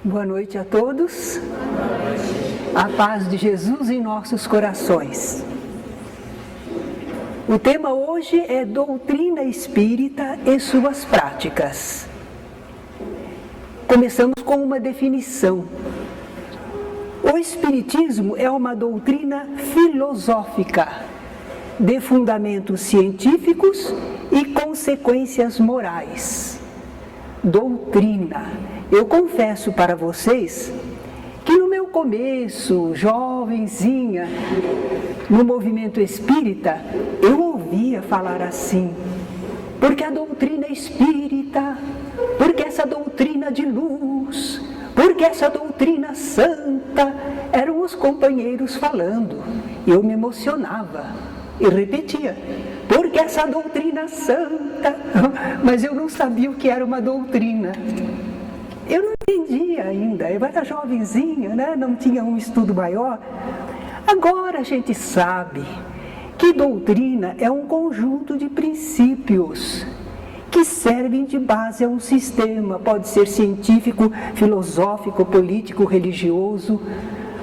Boa noite a todos. A paz de Jesus em nossos corações. O tema hoje é doutrina espírita e suas práticas. Começamos com uma definição. O espiritismo é uma doutrina filosófica, de fundamentos científicos e consequências morais. Doutrina. Eu confesso para vocês que no meu começo, jovenzinha, no movimento espírita, eu ouvia falar assim, porque a doutrina espírita, porque essa doutrina de luz, porque essa doutrina santa, eram os companheiros falando, e eu me emocionava e repetia, porque essa doutrina santa, mas eu não sabia o que era uma doutrina. Eu não entendia ainda, eu era jovenzinha, né? Não tinha um estudo maior. Agora a gente sabe que doutrina é um conjunto de princípios que servem de base a um sistema, pode ser científico, filosófico, político, religioso.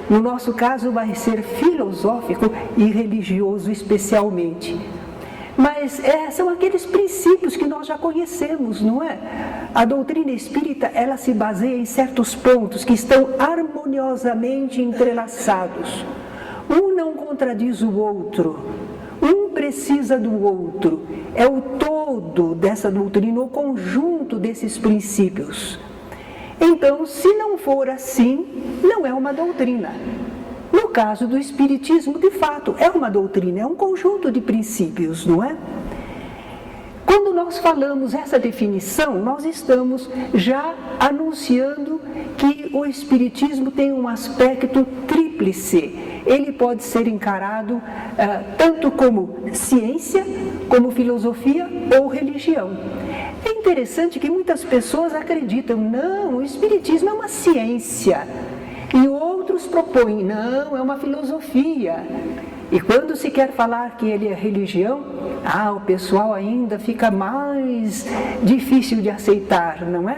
No nosso caso vai ser filosófico e religioso especialmente. Mas são aqueles princípios que nós já conhecemos, não é? A doutrina espírita, ela se baseia em certos pontos que estão harmoniosamente entrelaçados. Um não contradiz o outro, um precisa do outro. É o todo dessa doutrina, o conjunto desses princípios. Então, se não for assim, não é uma doutrina. No caso do espiritismo, de fato, é uma doutrina, é um conjunto de princípios, não é? Quando nós falamos essa definição, nós estamos já anunciando que o espiritismo tem um aspecto tríplice. Ele pode ser encarado tanto como ciência, como filosofia ou religião. É interessante que muitas pessoas acreditam, não, o espiritismo é uma ciência. E outros propõem, não, é uma filosofia. E quando se quer falar que ele é religião, o pessoal ainda fica mais difícil de aceitar, não é?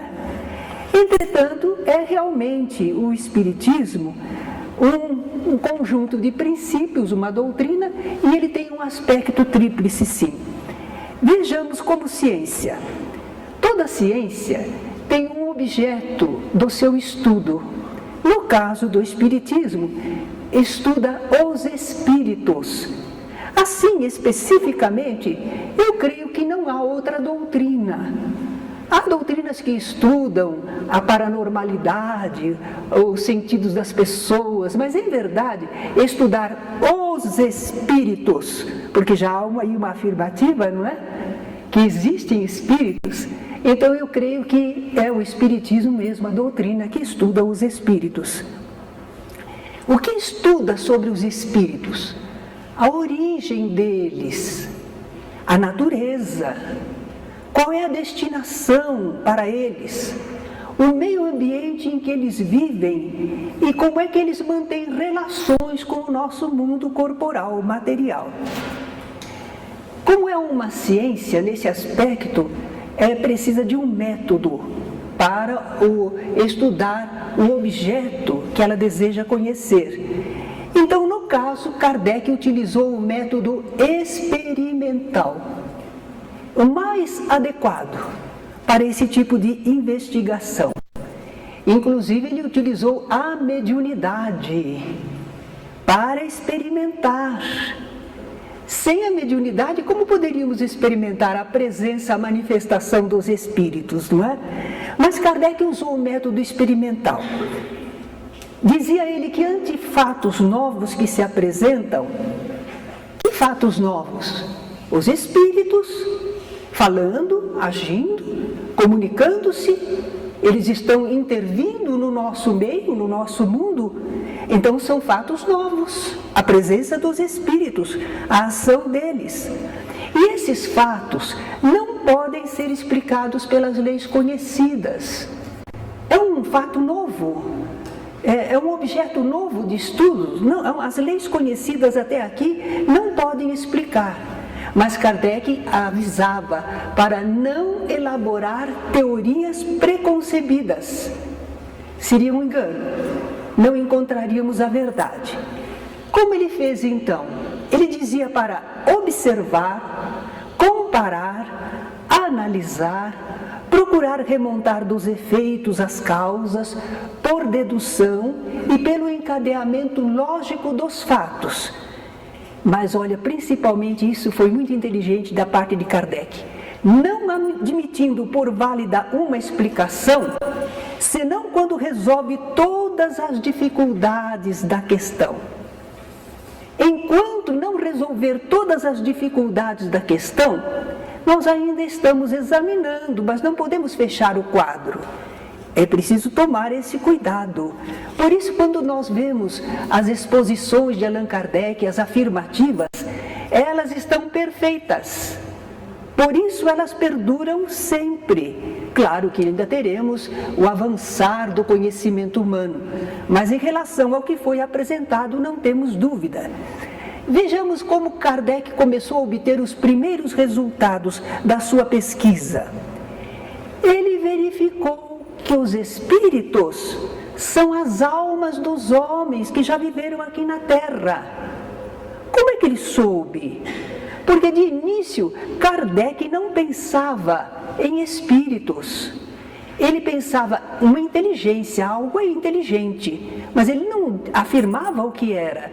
Entretanto, é realmente o espiritismo um conjunto de princípios, uma doutrina, e ele tem um aspecto tríplice, sim. Vejamos como ciência. Toda ciência tem um objeto do seu estudo. No caso do espiritismo, estuda os espíritos. Assim, especificamente, eu creio que não há outra doutrina. Há doutrinas que estudam a paranormalidade, os sentidos das pessoas, mas, em verdade, estudar os espíritos, porque já há aí uma afirmativa, não é? Que existem espíritos. Então eu creio que é o espiritismo mesmo, a doutrina que estuda os espíritos. O que estuda sobre os espíritos? A origem deles, a natureza, qual é a destinação para eles, o meio ambiente em que eles vivem e como é que eles mantêm relações com o nosso mundo corporal, material. Como é uma ciência nesse aspecto, precisa de um método para estudar o objeto que ela deseja conhecer. Então, no caso, Kardec utilizou o método experimental, o mais adequado para esse tipo de investigação. Inclusive, ele utilizou a mediunidade para experimentar. Sem a mediunidade, como poderíamos experimentar a presença, a manifestação dos espíritos, não é? Mas Kardec usou o método experimental. Dizia ele que ante fatos novos que se apresentam, que fatos novos? Os espíritos falando, agindo, comunicando-se, eles estão intervindo no nosso meio, no nosso mundo. Então são fatos novos, a presença dos espíritos, a ação deles. E esses fatos não podem ser explicados pelas leis conhecidas. É um fato novo, é um objeto novo de estudos. Não, as leis conhecidas até aqui não podem explicar. Mas Kardec avisava para não elaborar teorias preconcebidas. Seria um engano, não encontraríamos a verdade. Como ele fez então? Ele dizia para observar, comparar, analisar, procurar remontar dos efeitos as causas, por dedução e pelo encadeamento lógico dos fatos. Mas olha, principalmente isso foi muito inteligente da parte de Kardec, não admitindo por válida uma explicação, senão quando resolve todas as dificuldades da questão. Enquanto não resolver todas as dificuldades da questão, nós ainda estamos examinando, mas não podemos fechar o quadro. É preciso tomar esse cuidado. Por isso, quando nós vemos as exposições de Allan Kardec, as afirmativas, elas estão perfeitas. Por isso elas perduram sempre. Claro que ainda teremos o avançar do conhecimento humano, mas em relação ao que foi apresentado não temos dúvida. Vejamos como Kardec começou a obter os primeiros resultados da sua pesquisa. Ele verificou que os espíritos são as almas dos homens que já viveram aqui na Terra. Como é que ele soube? Porque de início Kardec não pensava em espíritos. Ele pensava uma inteligência, algo é inteligente, mas ele não afirmava o que era.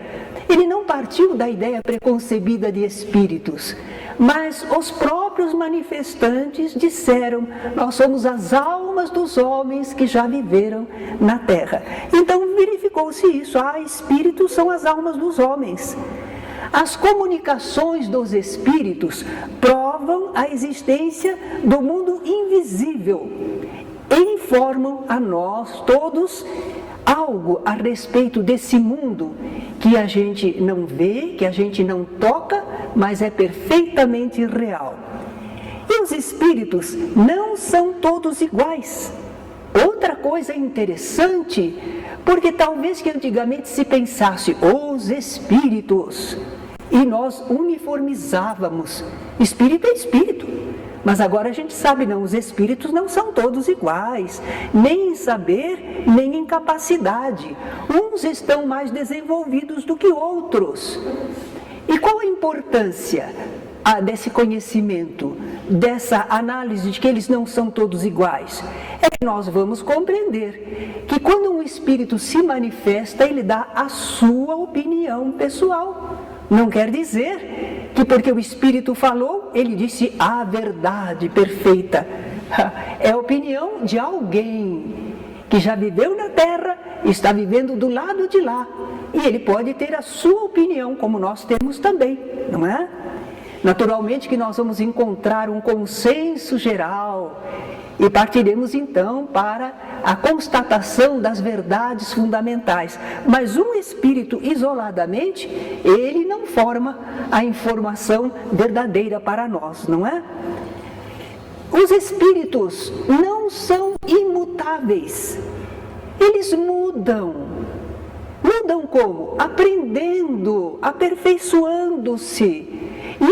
Ele não partiu da ideia preconcebida de espíritos, mas os próprios manifestantes disseram: nós somos as almas dos homens que já viveram na Terra. Então verificou-se isso, espíritos são as almas dos homens. As comunicações dos espíritos provam a existência do mundo invisível e informam a nós todos algo a respeito desse mundo que a gente não vê, que a gente não toca, mas é perfeitamente real. E os espíritos não são todos iguais. Outra coisa interessante, porque talvez que antigamente se pensasse os espíritos e nós uniformizávamos. Espírito é espírito. Mas agora a gente sabe, não, os espíritos não são todos iguais, nem em saber, nem em capacidade. Uns estão mais desenvolvidos do que outros. E qual a importância desse conhecimento, dessa análise de que eles não são todos iguais? É que nós vamos compreender que quando um espírito se manifesta, ele dá a sua opinião pessoal. Não quer dizer que porque o Espírito falou, ele disse a verdade perfeita. É a opinião de alguém que já viveu na Terra, está vivendo do lado de lá. E ele pode ter a sua opinião, como nós temos também, não é? Naturalmente que nós vamos encontrar um consenso geral e partiremos então para a constatação das verdades fundamentais. Mas um espírito isoladamente, ele não forma a informação verdadeira para nós, não é? Os espíritos não são imutáveis, eles mudam. Mudam como? Aprendendo, aperfeiçoando-se.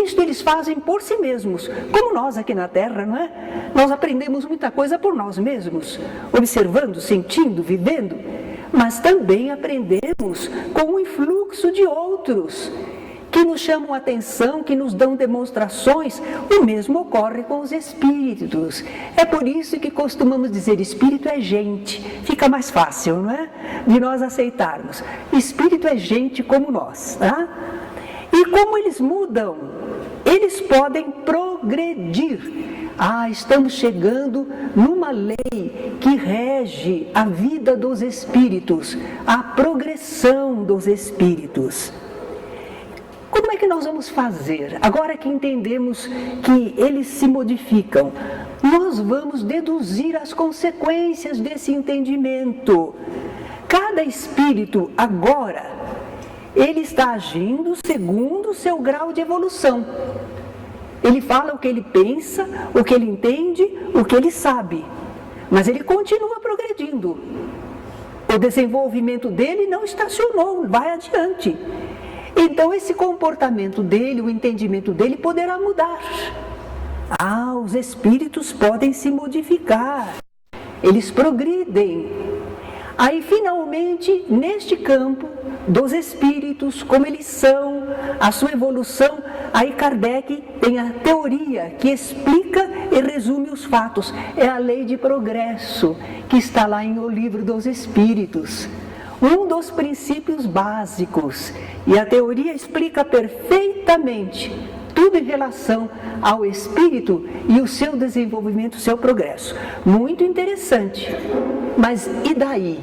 Isto eles fazem por si mesmos, como nós aqui na Terra, não é? Nós aprendemos muita coisa por nós mesmos, observando, sentindo, vivendo, mas também aprendemos com o influxo de outros, que nos chamam a atenção, que nos dão demonstrações. O mesmo ocorre com os espíritos. É por isso que costumamos dizer, espírito é gente, fica mais fácil, não é? De nós aceitarmos. Espírito é gente como nós, tá? E como eles mudam? Eles podem progredir. Estamos chegando numa lei que rege a vida dos espíritos, a progressão dos espíritos. Como é que nós vamos fazer? Agora que entendemos que eles se modificam, nós vamos deduzir as consequências desse entendimento. Cada espírito agora, ele está agindo segundo o seu grau de evolução. Ele fala o que ele pensa, o que ele entende, o que ele sabe. Mas ele continua progredindo. O desenvolvimento dele não estacionou, vai adiante. Então esse comportamento dele, o entendimento dele poderá mudar. Os espíritos podem se modificar. Eles progridem. Aí, finalmente, neste campo dos espíritos, como eles são, a sua evolução, aí Kardec tem a teoria que explica e resume os fatos. É a lei de progresso, que está lá em O Livro dos Espíritos. Um dos princípios básicos. E a teoria explica perfeitamente tudo em relação ao espírito e o seu desenvolvimento, o seu progresso. Muito interessante. Mas e daí?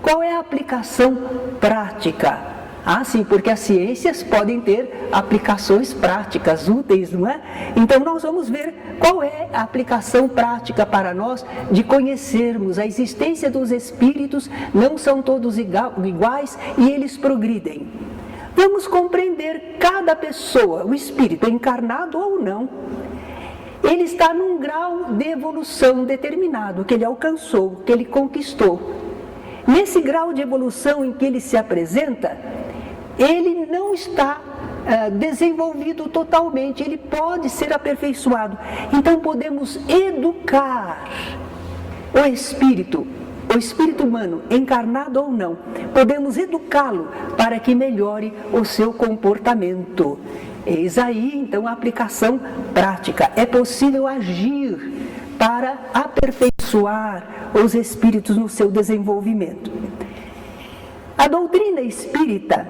Qual é a aplicação prática? Ah, sim, porque as ciências podem ter aplicações práticas, úteis, não é? Então nós vamos ver qual é a aplicação prática para nós de conhecermos a existência dos espíritos, não são todos iguais e eles progridem. Vamos compreender cada pessoa, o espírito, encarnado ou não. Ele está num grau de evolução determinado, que ele alcançou, que ele conquistou. Nesse grau de evolução em que ele se apresenta, ele não está desenvolvido totalmente, ele pode ser aperfeiçoado. Então podemos educar o espírito humano, encarnado ou não, podemos educá-lo para que melhore o seu comportamento. Eis aí, então, a aplicação prática. É possível agir para aperfeiçoar os espíritos no seu desenvolvimento. A doutrina espírita,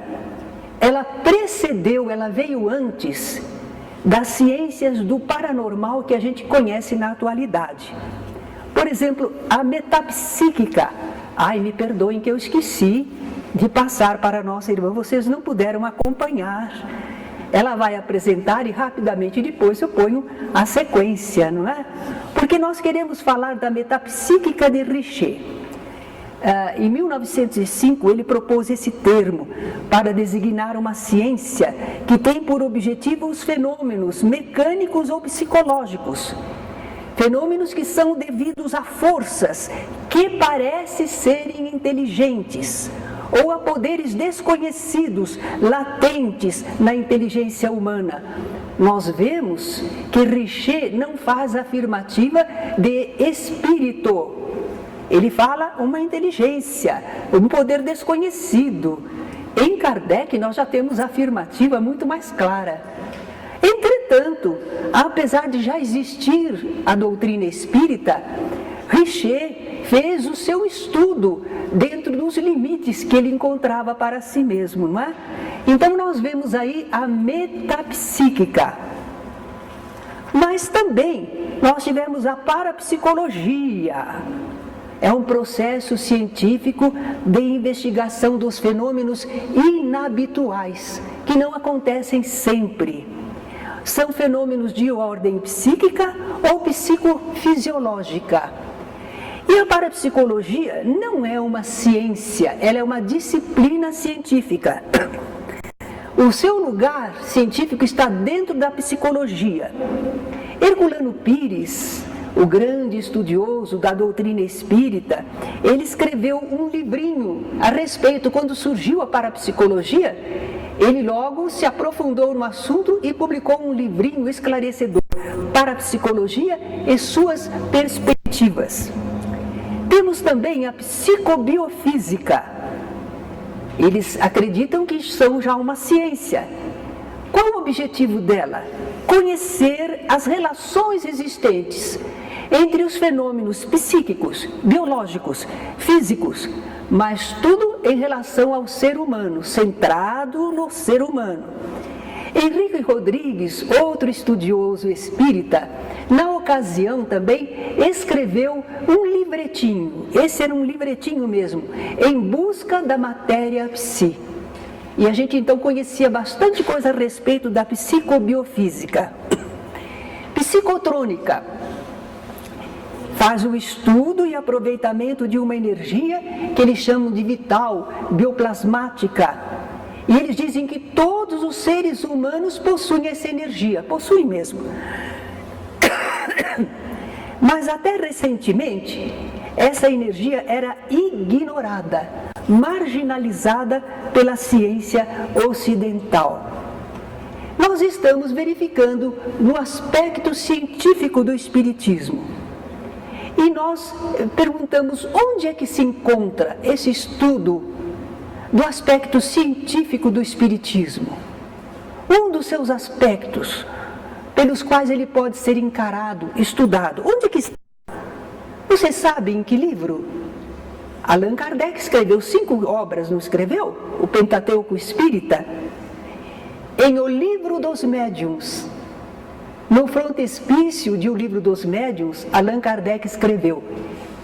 ela precedeu, ela veio antes das ciências do paranormal que a gente conhece na atualidade. Por exemplo, a metapsíquica. Ai, me perdoem que eu esqueci de passar para a nossa irmã, vocês não puderam acompanhar. Ela vai apresentar e rapidamente depois eu ponho a sequência, não é? Porque nós queremos falar da metapsíquica de Richer. Em 1905, ele propôs esse termo para designar uma ciência que tem por objetivo os fenômenos mecânicos ou psicológicos. Fenômenos que são devidos a forças que parecem serem inteligentes ou a poderes desconhecidos, latentes na inteligência humana. Nós vemos que Richer não faz a afirmativa de espírito. Ele fala uma inteligência, um poder desconhecido. Em Kardec nós já temos a afirmativa muito mais clara. Entretanto, apesar de já existir a doutrina espírita, Richer fez o seu estudo dentro dos limites que ele encontrava para si mesmo, não é? Então nós vemos aí a metapsíquica. Mas também nós tivemos a parapsicologia. É um processo científico de investigação dos fenômenos inabituais, que não acontecem sempre. São fenômenos de ordem psíquica ou psicofisiológica. E a parapsicologia não é uma ciência, ela é uma disciplina científica. O seu lugar científico está dentro da psicologia. Herculano Pires, o grande estudioso da doutrina espírita, ele escreveu um livrinho a respeito. Quando surgiu a parapsicologia, ele logo se aprofundou no assunto e publicou um livrinho esclarecedor, Parapsicologia e suas perspectivas. Temos também a psicobiofísica. Eles acreditam que são já uma ciência. Qual o objetivo dela? Conhecer as relações existentes entre os fenômenos psíquicos, biológicos, físicos, mas tudo em relação ao ser humano, centrado no ser humano. Henrique Rodrigues, outro estudioso espírita, na ocasião também escreveu um livretinho, esse era um livretinho mesmo, Em Busca da Matéria Psi. E a gente então conhecia bastante coisa a respeito da psicobiofísica. Psicotrônica faz o estudo e aproveitamento de uma energia que eles chamam de vital, bioplasmática. E eles dizem que todos os seres humanos possuem essa energia, possuem mesmo. Mas até recentemente, essa energia era ignorada, marginalizada pela ciência ocidental. Nós estamos verificando no aspecto científico do espiritismo. E nós perguntamos onde é que se encontra esse estudo do aspecto científico do Espiritismo. Um dos seus aspectos pelos quais ele pode ser encarado, estudado. Onde é que está? Você sabe em que livro? Allan Kardec escreveu 5 obras, não escreveu? O Pentateuco Espírita. Em O Livro dos Médiuns, no frontispício de O Livro dos Médiuns, Allan Kardec escreveu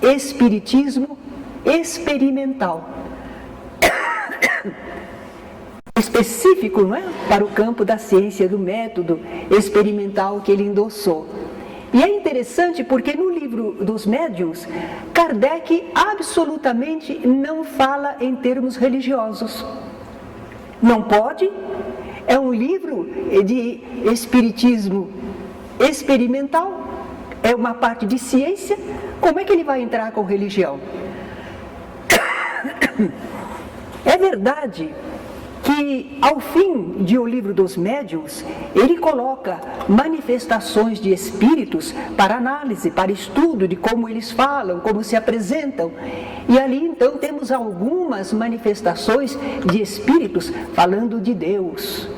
Espiritismo Experimental. Específico, não é? Para o campo da ciência, do método experimental que ele endossou. E é interessante porque no Livro dos Médiuns, Kardec absolutamente não fala em termos religiosos. Não pode. É um livro de espiritismo experimental, é uma parte de ciência. Como é que ele vai entrar com religião? É verdade que ao fim de O Livro dos Médiuns, ele coloca manifestações de espíritos para análise, para estudo de como eles falam, como se apresentam. E ali então temos algumas manifestações de espíritos falando de Deus.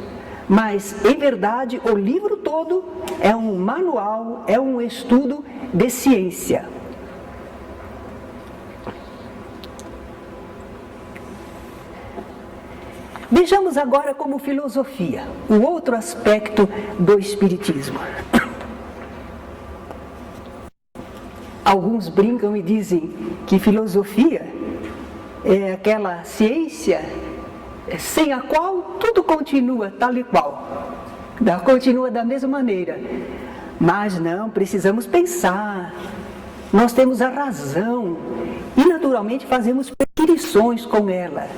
Mas, em verdade, o livro todo é um manual, é um estudo de ciência. Vejamos agora como filosofia, o outro aspecto do Espiritismo. Alguns brincam e dizem que filosofia é aquela ciência sem a qual tudo continua tal e qual, continua da mesma maneira. Mas não, precisamos pensar, nós temos a razão e naturalmente fazemos perquisições com ela.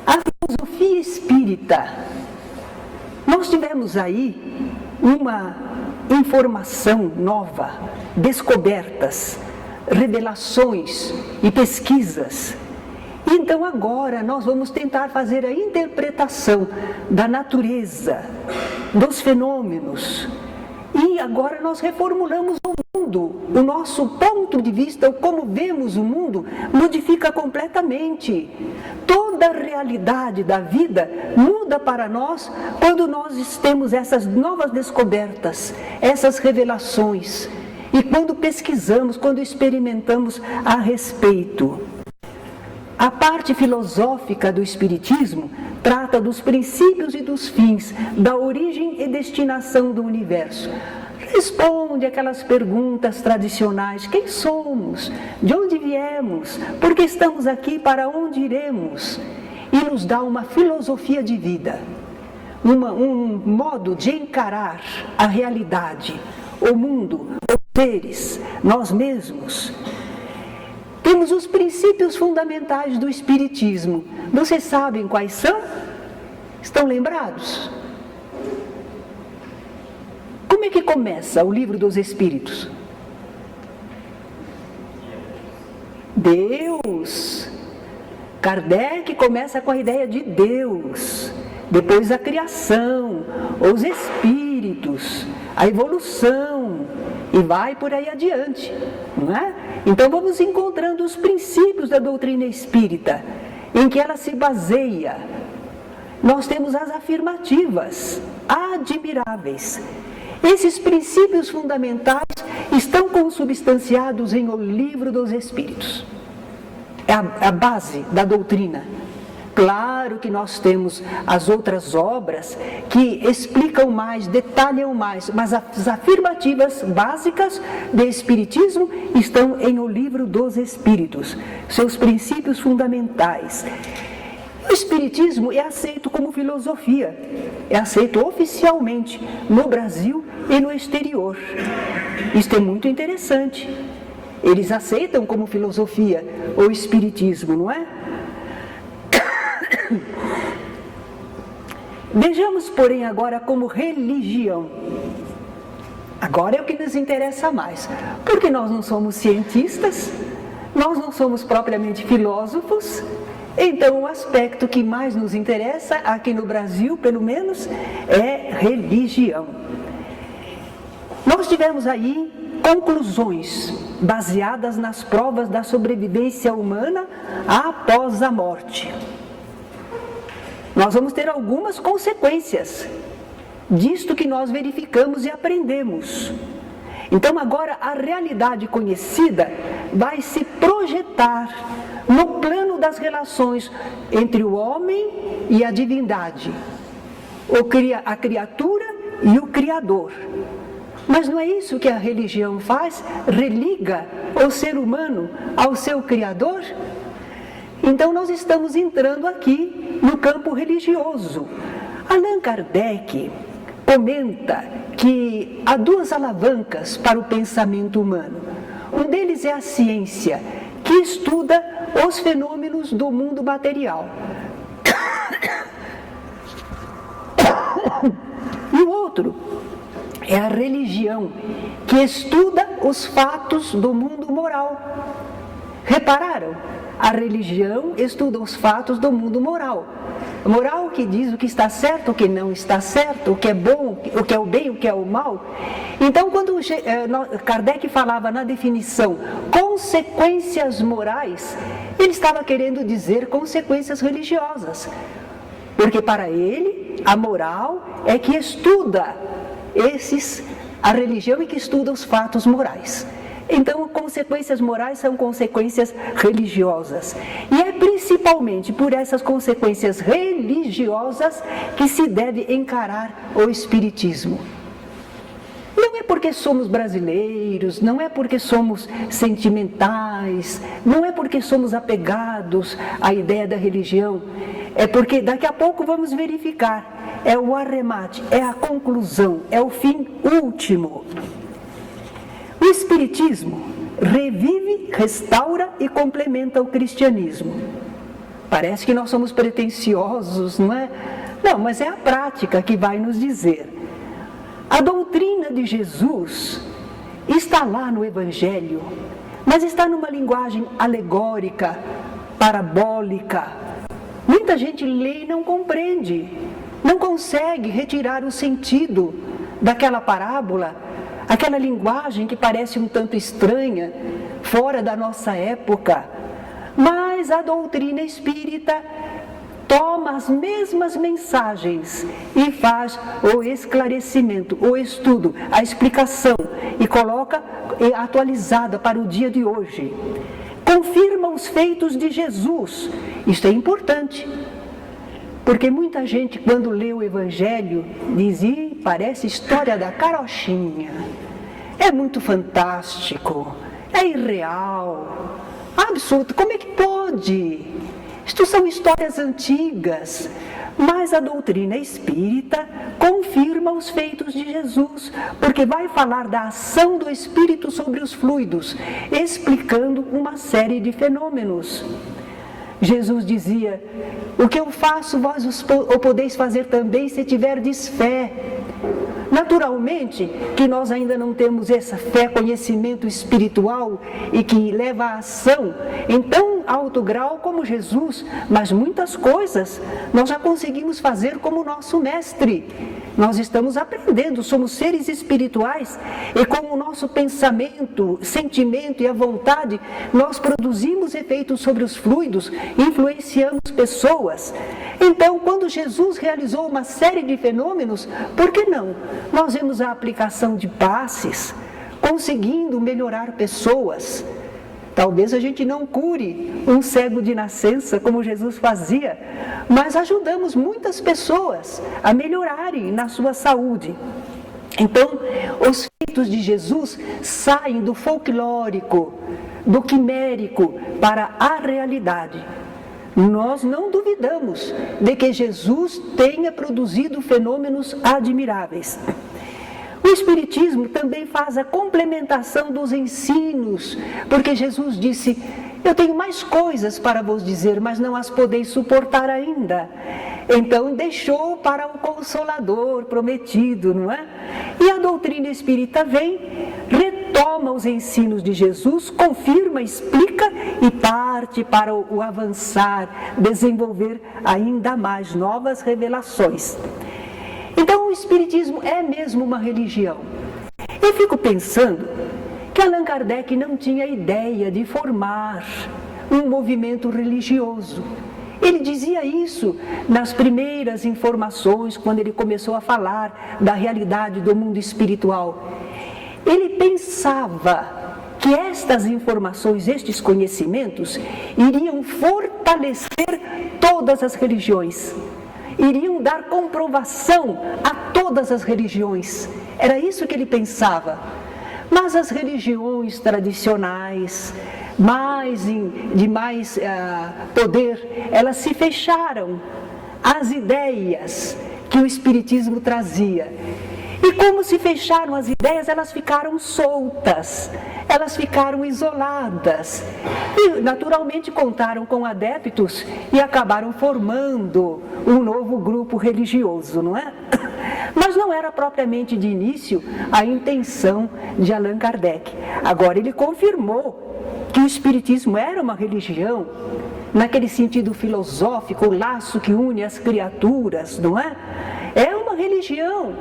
A filosofia espírita, nós tivemos aí uma informação nova, descobertas, revelações e pesquisas. Então agora nós vamos tentar fazer a interpretação da natureza, dos fenômenos. E agora nós reformulamos o mundo. O nosso ponto de vista, como vemos o mundo, modifica completamente. Toda a realidade da vida muda para nós quando nós temos essas novas descobertas, essas revelações. E quando pesquisamos, quando experimentamos a respeito. A parte filosófica do Espiritismo trata dos princípios e dos fins, da origem e destinação do universo. Responde aquelas perguntas tradicionais: quem somos? De onde viemos? Por que estamos aqui? Para onde iremos? E nos dá uma filosofia de vida, um modo de encarar a realidade, o mundo, os seres, nós mesmos. Temos os princípios fundamentais do Espiritismo. Vocês sabem quais são? Estão lembrados? Como é que começa o Livro dos Espíritos? Deus. Kardec começa com a ideia de Deus, depois a criação, os espíritos, a evolução, e vai por aí adiante, não é? Então vamos encontrando os princípios da doutrina espírita, em que ela se baseia. Nós temos as afirmativas, admiráveis. Esses princípios fundamentais estão consubstanciados em O Livro dos Espíritos. É a base da doutrina. Claro que nós temos as outras obras que explicam mais, detalham mais, mas as afirmativas básicas do Espiritismo estão em O Livro dos Espíritos, seus princípios fundamentais. O Espiritismo é aceito como filosofia, é aceito oficialmente no Brasil e no exterior. Isto é muito interessante. Eles aceitam como filosofia o Espiritismo, não é? Vejamos, porém, agora como religião. Agora é o que nos interessa mais, porque nós não somos cientistas, nós não somos propriamente filósofos. Então o aspecto que mais nos interessa, aqui no Brasil pelo menos, é religião. Nós tivemos aí conclusões baseadas nas provas da sobrevivência humana após a morte. Nós vamos ter algumas consequências disto que nós verificamos e aprendemos. Então agora a realidade conhecida vai se projetar no plano das relações entre o homem e a divindade, a criatura e o Criador. Mas não é isso que a religião faz? Religa o ser humano ao seu Criador? Então nós estamos entrando aqui no campo religioso. Allan Kardec comenta que há duas alavancas para o pensamento humano. Um deles é a ciência, que estuda os fenômenos do mundo material. E o outro é a religião, que estuda os fatos do mundo moral. Repararam? A religião estuda os fatos do mundo moral. Moral que diz o que está certo, o que não está certo, o que é bom, o que é o bem, o que é o mal. Então, quando Kardec falava na definição consequências morais, ele estava querendo dizer consequências religiosas. Porque para ele, a moral é que estuda a religião e que estuda os fatos morais. Então, consequências morais são consequências religiosas. E é principalmente por essas consequências religiosas que se deve encarar o Espiritismo. Não é porque somos brasileiros, não é porque somos sentimentais, não é porque somos apegados à ideia da religião, é porque daqui a pouco vamos verificar, é o arremate, é a conclusão, é o fim último. O Espiritismo revive, restaura e complementa o cristianismo. Parece que nós somos pretensiosos, não é? Não, mas é a prática que vai nos dizer. A doutrina de Jesus está lá no Evangelho, mas está numa linguagem alegórica, parabólica. Muita gente lê e não compreende, não consegue retirar o sentido daquela parábola, aquela linguagem que parece um tanto estranha, fora da nossa época. Mas a doutrina espírita toma as mesmas mensagens e faz o esclarecimento, o estudo, a explicação e coloca atualizada para o dia de hoje. Confirma os feitos de Jesus. Isto é importante, porque muita gente, quando lê o Evangelho, diz: parece história da carochinha, é muito fantástico, é irreal, absurdo, como é que pode? Isto são histórias antigas. Mas a doutrina espírita confirma os feitos de Jesus, porque vai falar da ação do Espírito sobre os fluidos, explicando uma série de fenômenos. Jesus dizia: o que eu faço, vós o podeis fazer também se tiverdes fé. Naturalmente que nós ainda não temos essa fé, conhecimento espiritual e que leva à ação em tão alto grau como Jesus, mas muitas coisas nós já conseguimos fazer como nosso mestre. Nós estamos aprendendo, somos seres espirituais e com o nosso pensamento, sentimento e a vontade, nós produzimos efeitos sobre os fluidos, influenciamos pessoas. Então, quando Jesus realizou uma série de fenômenos, por que não? Nós vemos a aplicação de passes, conseguindo melhorar pessoas. Talvez a gente não cure um cego de nascença, como Jesus fazia, mas ajudamos muitas pessoas a melhorarem na sua saúde. Então, os feitos de Jesus saem do folclórico, do quimérico, para a realidade. Nós não duvidamos de que Jesus tenha produzido fenômenos admiráveis. O Espiritismo também faz a complementação dos ensinos, porque Jesus disse: eu tenho mais coisas para vos dizer, mas não as podeis suportar ainda. Então deixou para o Consolador prometido, não é? E a doutrina espírita vem, retoma os ensinos de Jesus, confirma, explica e parte para o avançar, desenvolver ainda mais novas revelações. Então o Espiritismo é mesmo uma religião. Eu fico pensando que Allan Kardec não tinha ideia de formar um movimento religioso. Ele dizia isso nas primeiras informações, quando ele começou a falar da realidade do mundo espiritual. Ele pensava que estas informações, estes conhecimentos, iriam fortalecer todas as religiões, iriam dar comprovação a todas as religiões. Era isso que ele pensava. Mas as religiões tradicionais, de mais poder, elas se fecharam às ideias que o Espiritismo trazia. E como se fecharam as ideias, elas ficaram soltas, elas ficaram isoladas. E naturalmente contaram com adeptos e acabaram formando um novo grupo religioso, não é? Mas não era propriamente de início a intenção de Allan Kardec. Agora ele confirmou que o Espiritismo era uma religião, naquele sentido filosófico, o laço que une as criaturas, não é? É uma religião.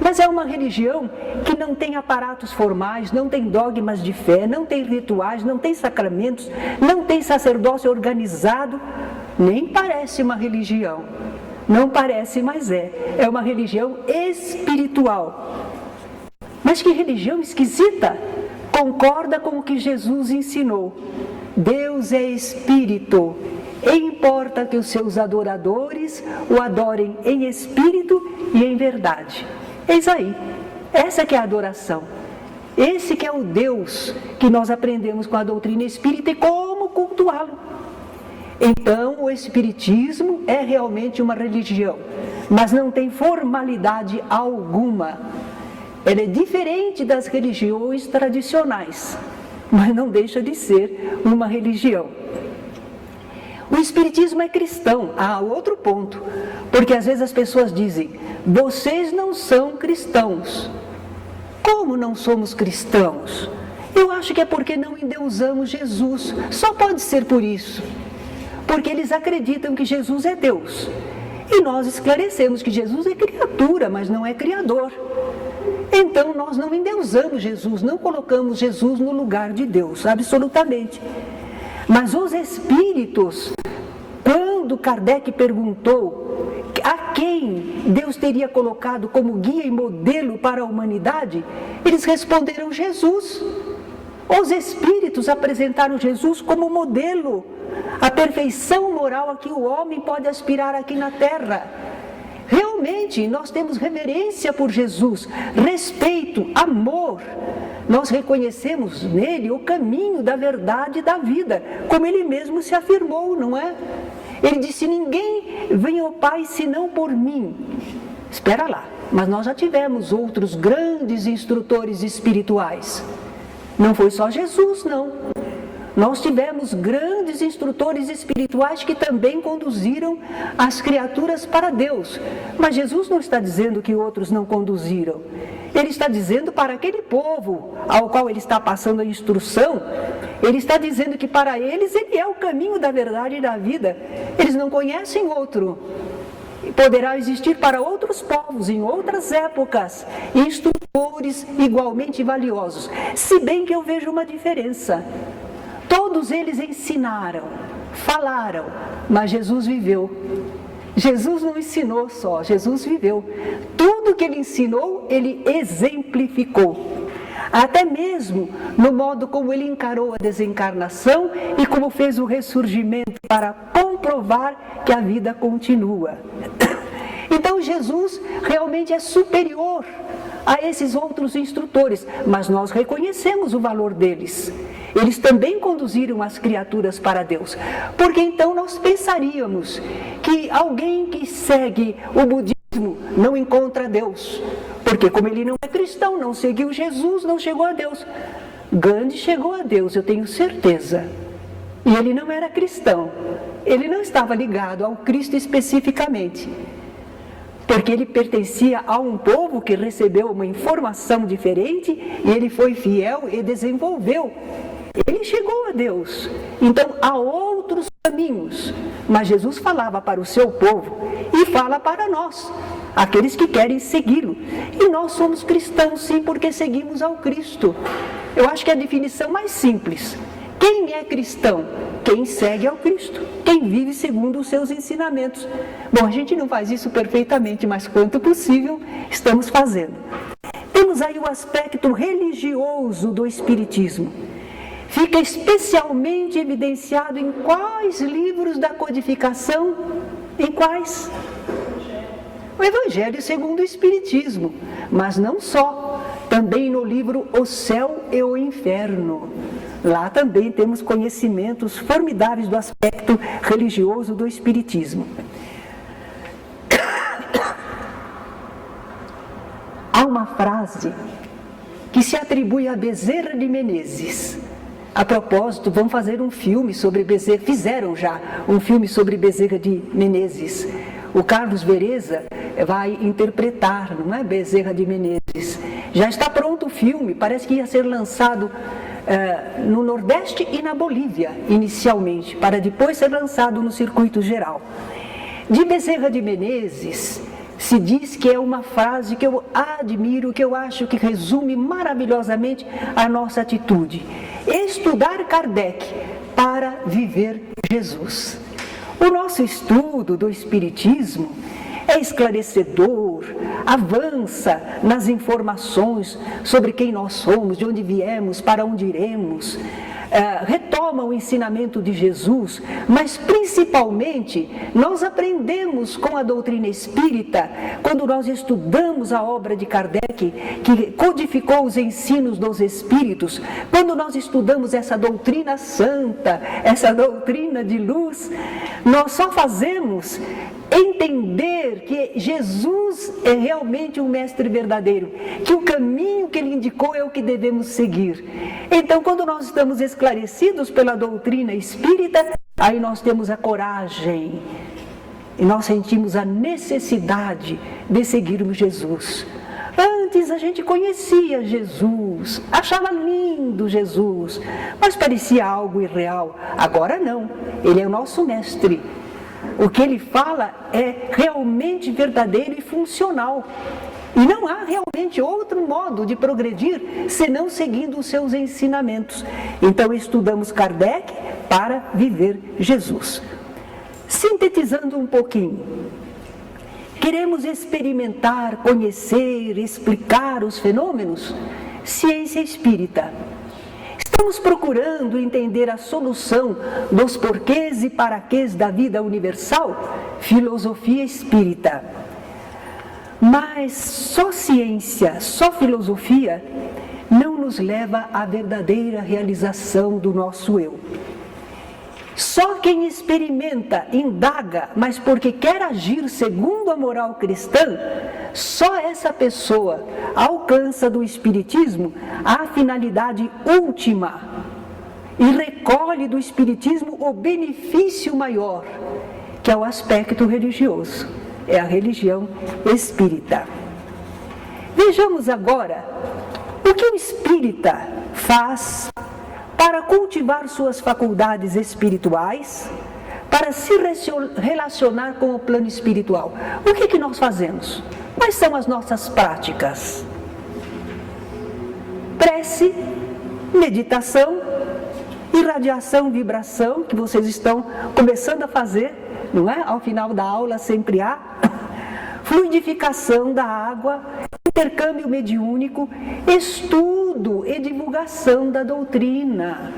Mas é uma religião que não tem aparatos formais, não tem dogmas de fé, não tem rituais, não tem sacramentos, não tem sacerdócio organizado, nem parece uma religião. Não parece, mas é. É uma religião espiritual. Mas que religião esquisita! Concorda com o que Jesus ensinou. Deus é espírito. E importa que os seus adoradores o adorem em espírito e em verdade. Eis aí, essa que é a adoração. Esse que é o Deus que nós aprendemos com a doutrina espírita e como cultuá-lo. Então, o Espiritismo é realmente uma religião, mas não tem formalidade alguma. Ela é diferente das religiões tradicionais, mas não deixa de ser uma religião. O Espiritismo é cristão. Há outro ponto, porque às vezes as pessoas dizem, vocês não são cristãos. Como não somos cristãos? Eu acho que é porque não endeusamos Jesus. Só pode ser por isso. Porque eles acreditam que Jesus é Deus. E nós esclarecemos que Jesus é criatura, mas não é criador. Então nós não endeusamos Jesus, não colocamos Jesus no lugar de Deus, absolutamente. Mas os espíritos, quando Kardec perguntou a quem Deus teria colocado como guia e modelo para a humanidade, eles responderam Jesus. Os espíritos apresentaram Jesus como modelo, a perfeição moral a que o homem pode aspirar aqui na Terra. Realmente, nós temos reverência por Jesus, respeito, amor. Nós reconhecemos nele o caminho da verdade e da vida, como ele mesmo se afirmou, não é? Ele disse, ninguém vem ao Pai senão por mim. Espera lá, mas nós já tivemos outros grandes instrutores espirituais. Não foi só Jesus, não. Nós tivemos grandes instrutores espirituais que também conduziram as criaturas para Deus. Mas Jesus não está dizendo que outros não conduziram. Ele está dizendo para aquele povo ao qual ele está passando a instrução, ele está dizendo que para eles ele é o caminho da verdade e da vida. Eles não conhecem outro. Poderá existir para outros povos, em outras épocas, instrutores igualmente valiosos. Se bem que eu vejo uma diferença. Todos eles ensinaram, falaram, mas Jesus viveu. Jesus não ensinou só, Jesus viveu. Tudo que ele ensinou, ele exemplificou. Até mesmo no modo como ele encarou a desencarnação e como fez o ressurgimento para comprovar que a vida continua. Então Jesus realmente é superior a esses outros instrutores, mas nós reconhecemos o valor deles. Eles também conduziram as criaturas para Deus, porque então nós pensaríamos que alguém que segue o budismo não encontra Deus, porque como ele não é cristão, não seguiu Jesus, não chegou a Deus. Gandhi chegou a Deus, eu tenho certeza, e ele não era cristão, ele não estava ligado ao Cristo especificamente, porque ele pertencia a um povo que recebeu uma informação diferente e ele foi fiel e desenvolveu. Ele chegou a Deus. Então há outros caminhos, mas Jesus falava para o seu povo e fala para nós, aqueles que querem segui-lo. E nós somos cristãos, sim, porque seguimos ao Cristo. Eu acho que é a definição mais simples. Quem é cristão? Quem segue ao Cristo, quem vive segundo os seus ensinamentos. Bom, a gente não faz isso perfeitamente, mas quanto possível estamos fazendo. Temos aí o aspecto religioso do Espiritismo. Fica especialmente evidenciado em quais livros da codificação? Em quais? O Evangelho segundo o Espiritismo, mas não só, também no livro O Céu e o Inferno. Lá também temos conhecimentos formidáveis do aspecto religioso do Espiritismo. Há uma frase que se atribui a Bezerra de Menezes. A propósito, vão fazer um filme sobre Bezerra, fizeram já um filme sobre Bezerra de Menezes. O Carlos Vereza vai interpretar, não é, Bezerra de Menezes. Já está pronto o filme, parece que ia ser lançado no Nordeste e na Bolívia, inicialmente, para depois ser lançado no circuito geral. De Bezerra de Menezes, se diz que é uma frase que eu admiro, que eu acho que resume maravilhosamente a nossa atitude. Estudar Kardec para viver Jesus. O nosso estudo do Espiritismo é esclarecedor, avança nas informações sobre quem nós somos, de onde viemos, para onde iremos, retoma o ensinamento de Jesus, mas principalmente nós aprendemos com a doutrina espírita, quando nós estudamos a obra de Kardec, que codificou os ensinos dos espíritos, quando nós estudamos essa doutrina santa, essa doutrina de luz, nós só fazemos entender que Jesus é realmente um mestre verdadeiro, que o caminho que ele indicou é o que devemos seguir. Então, quando nós estamos esclarecidos pela doutrina espírita, aí nós temos a coragem e nós sentimos a necessidade de seguirmos Jesus. Antes a gente conhecia Jesus, achava lindo Jesus, mas parecia algo irreal. Agora não, ele é o nosso mestre. O que ele fala é realmente verdadeiro e funcional. E não há realmente outro modo de progredir senão seguindo os seus ensinamentos. Então estudamos Kardec para viver Jesus. Sintetizando um pouquinho, queremos experimentar, conhecer, explicar os fenômenos? Ciência espírita. Estamos procurando entender a solução dos porquês e paraquês da vida universal? Filosofia espírita. Mas só ciência, só filosofia não nos leva à verdadeira realização do nosso eu. Só quem experimenta, indaga, mas porque quer agir segundo a moral cristã, só essa pessoa alcança do Espiritismo a finalidade última e recolhe do Espiritismo o benefício maior, que é o aspecto religioso, é a religião espírita. Vejamos agora o que o espírita faz para cultivar suas faculdades espirituais, para se relacionar com o plano espiritual. O que nós fazemos? Quais são as nossas práticas? Prece, meditação, irradiação, vibração, que vocês estão começando a fazer, não é? Ao final da aula sempre há. Fluidificação da água, intercâmbio mediúnico, estudo e divulgação da doutrina.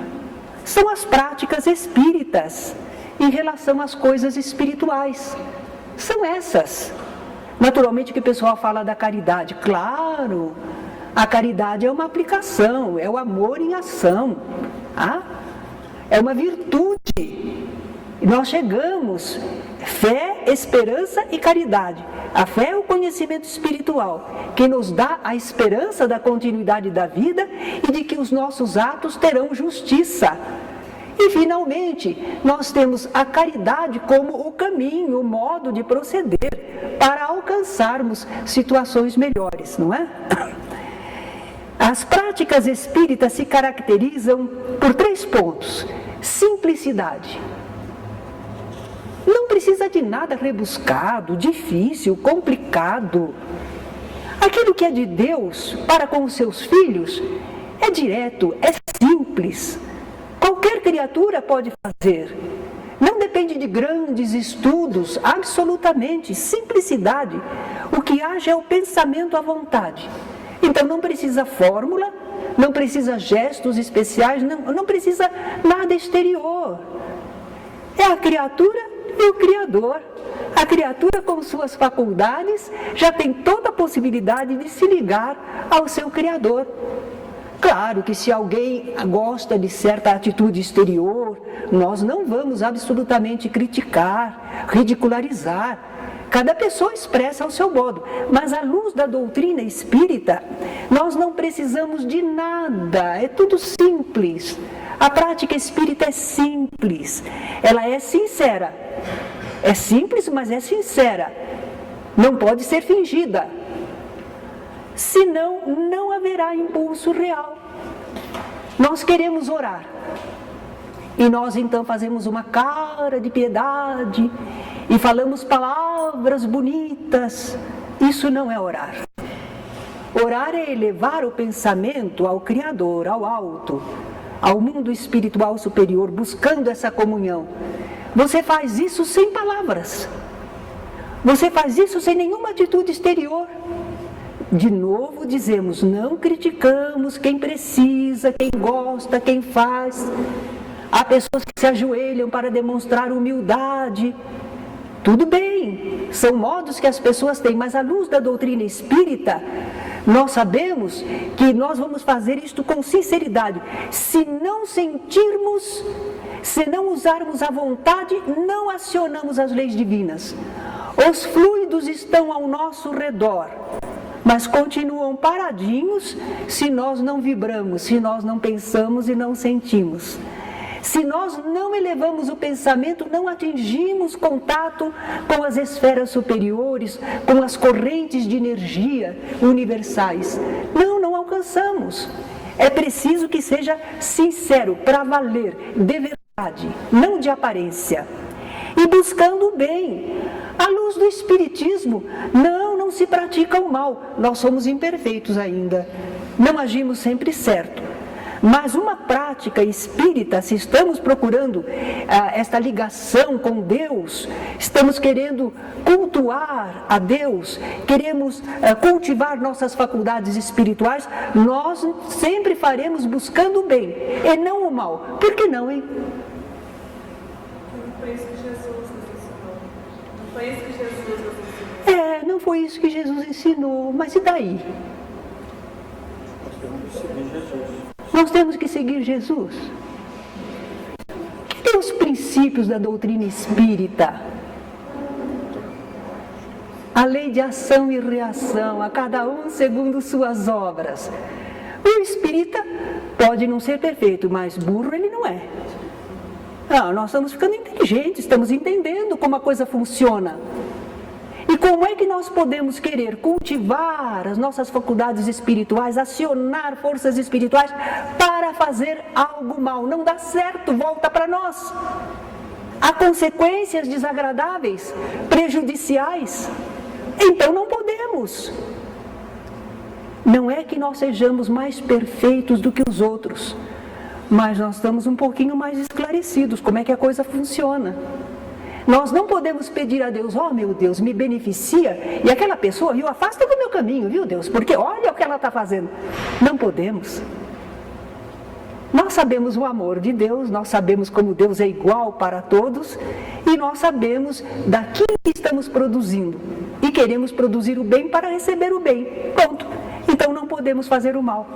São as práticas espíritas em relação às coisas espirituais. São essas. Naturalmente que o pessoal fala da caridade. Claro, a caridade é uma aplicação, é o amor em ação. É uma virtude. Nós chegamos, fé, esperança e caridade. A fé é o conhecimento espiritual, que nos dá a esperança da continuidade da vida e de que os nossos atos terão justiça. E, finalmente, nós temos a caridade como o caminho, o modo de proceder para alcançarmos situações melhores, não é? As práticas espíritas se caracterizam por 3 pontos. Simplicidade. precisa de nada rebuscado, difícil, complicado. Aquilo que é de Deus para com os seus filhos é direto, é simples. Qualquer criatura pode fazer. Não depende de grandes estudos, absolutamente, simplicidade. O que haja é o pensamento à vontade. Então não precisa fórmula, não precisa gestos especiais, não precisa nada exterior. É a criatura e o Criador. A criatura com suas faculdades já tem toda a possibilidade de se ligar ao seu Criador. Claro que se alguém gosta de certa atitude exterior, nós não vamos absolutamente criticar, ridicularizar. Cada pessoa expressa ao seu modo, mas à luz da doutrina espírita, nós não precisamos de nada, é tudo simples. A prática espírita é simples, ela é sincera. É simples, mas é sincera. Não pode ser fingida. Senão, não haverá impulso real. Nós queremos orar. E nós então fazemos uma cara de piedade e falamos palavras bonitas. Isso não é orar. Orar é elevar o pensamento ao Criador, ao alto, ao mundo espiritual superior, buscando essa comunhão. Você faz isso sem palavras. Você faz isso sem nenhuma atitude exterior. De novo dizemos, não criticamos quem precisa, quem gosta, quem faz. Há pessoas que se ajoelham para demonstrar humildade. Tudo bem, são modos que as pessoas têm, mas à luz da doutrina espírita, nós sabemos que nós vamos fazer isto com sinceridade. Se não sentirmos, se não usarmos a vontade, não acionamos as leis divinas. Os fluidos estão ao nosso redor, mas continuam paradinhos se nós não vibramos, se nós não pensamos e não sentimos. Se nós não elevamos o pensamento, não atingimos contato com as esferas superiores, com as correntes de energia universais. Não alcançamos. É preciso que seja sincero, para valer, de verdade, não de aparência. E buscando o bem. À luz do Espiritismo, não se pratica o mal. Nós somos imperfeitos ainda. Não agimos sempre certo. Mas uma prática espírita, se estamos procurando esta ligação com Deus, estamos querendo cultuar a Deus, queremos cultivar nossas faculdades espirituais, nós sempre faremos buscando o bem e não o mal. Por que não, hein? Não foi isso que Jesus nos ensinou. Não foi isso que Jesus nos ensinou. Não foi isso que Jesus ensinou, mas e daí? Nós temos que seguir Jesus. Que tem os princípios da doutrina espírita? A lei de ação e reação, a cada um segundo suas obras. O espírita pode não ser perfeito, mas burro ele não é. Nós estamos ficando inteligentes, estamos entendendo como a coisa funciona. E como é que nós podemos querer cultivar as nossas faculdades espirituais, acionar forças espirituais para fazer algo mal? Não dá certo, volta para nós. Há consequências desagradáveis, prejudiciais. Então não podemos. Não é que nós sejamos mais perfeitos do que os outros, mas nós estamos um pouquinho mais esclarecidos como é que a coisa funciona. Nós não podemos pedir a Deus, meu Deus, me beneficia, e aquela pessoa, afasta do meu caminho, viu Deus, porque olha o que ela está fazendo. Não podemos. Nós sabemos o amor de Deus, nós sabemos como Deus é igual para todos, e nós sabemos daquilo que estamos produzindo, e queremos produzir o bem para receber o bem. Ponto. Então não podemos fazer o mal.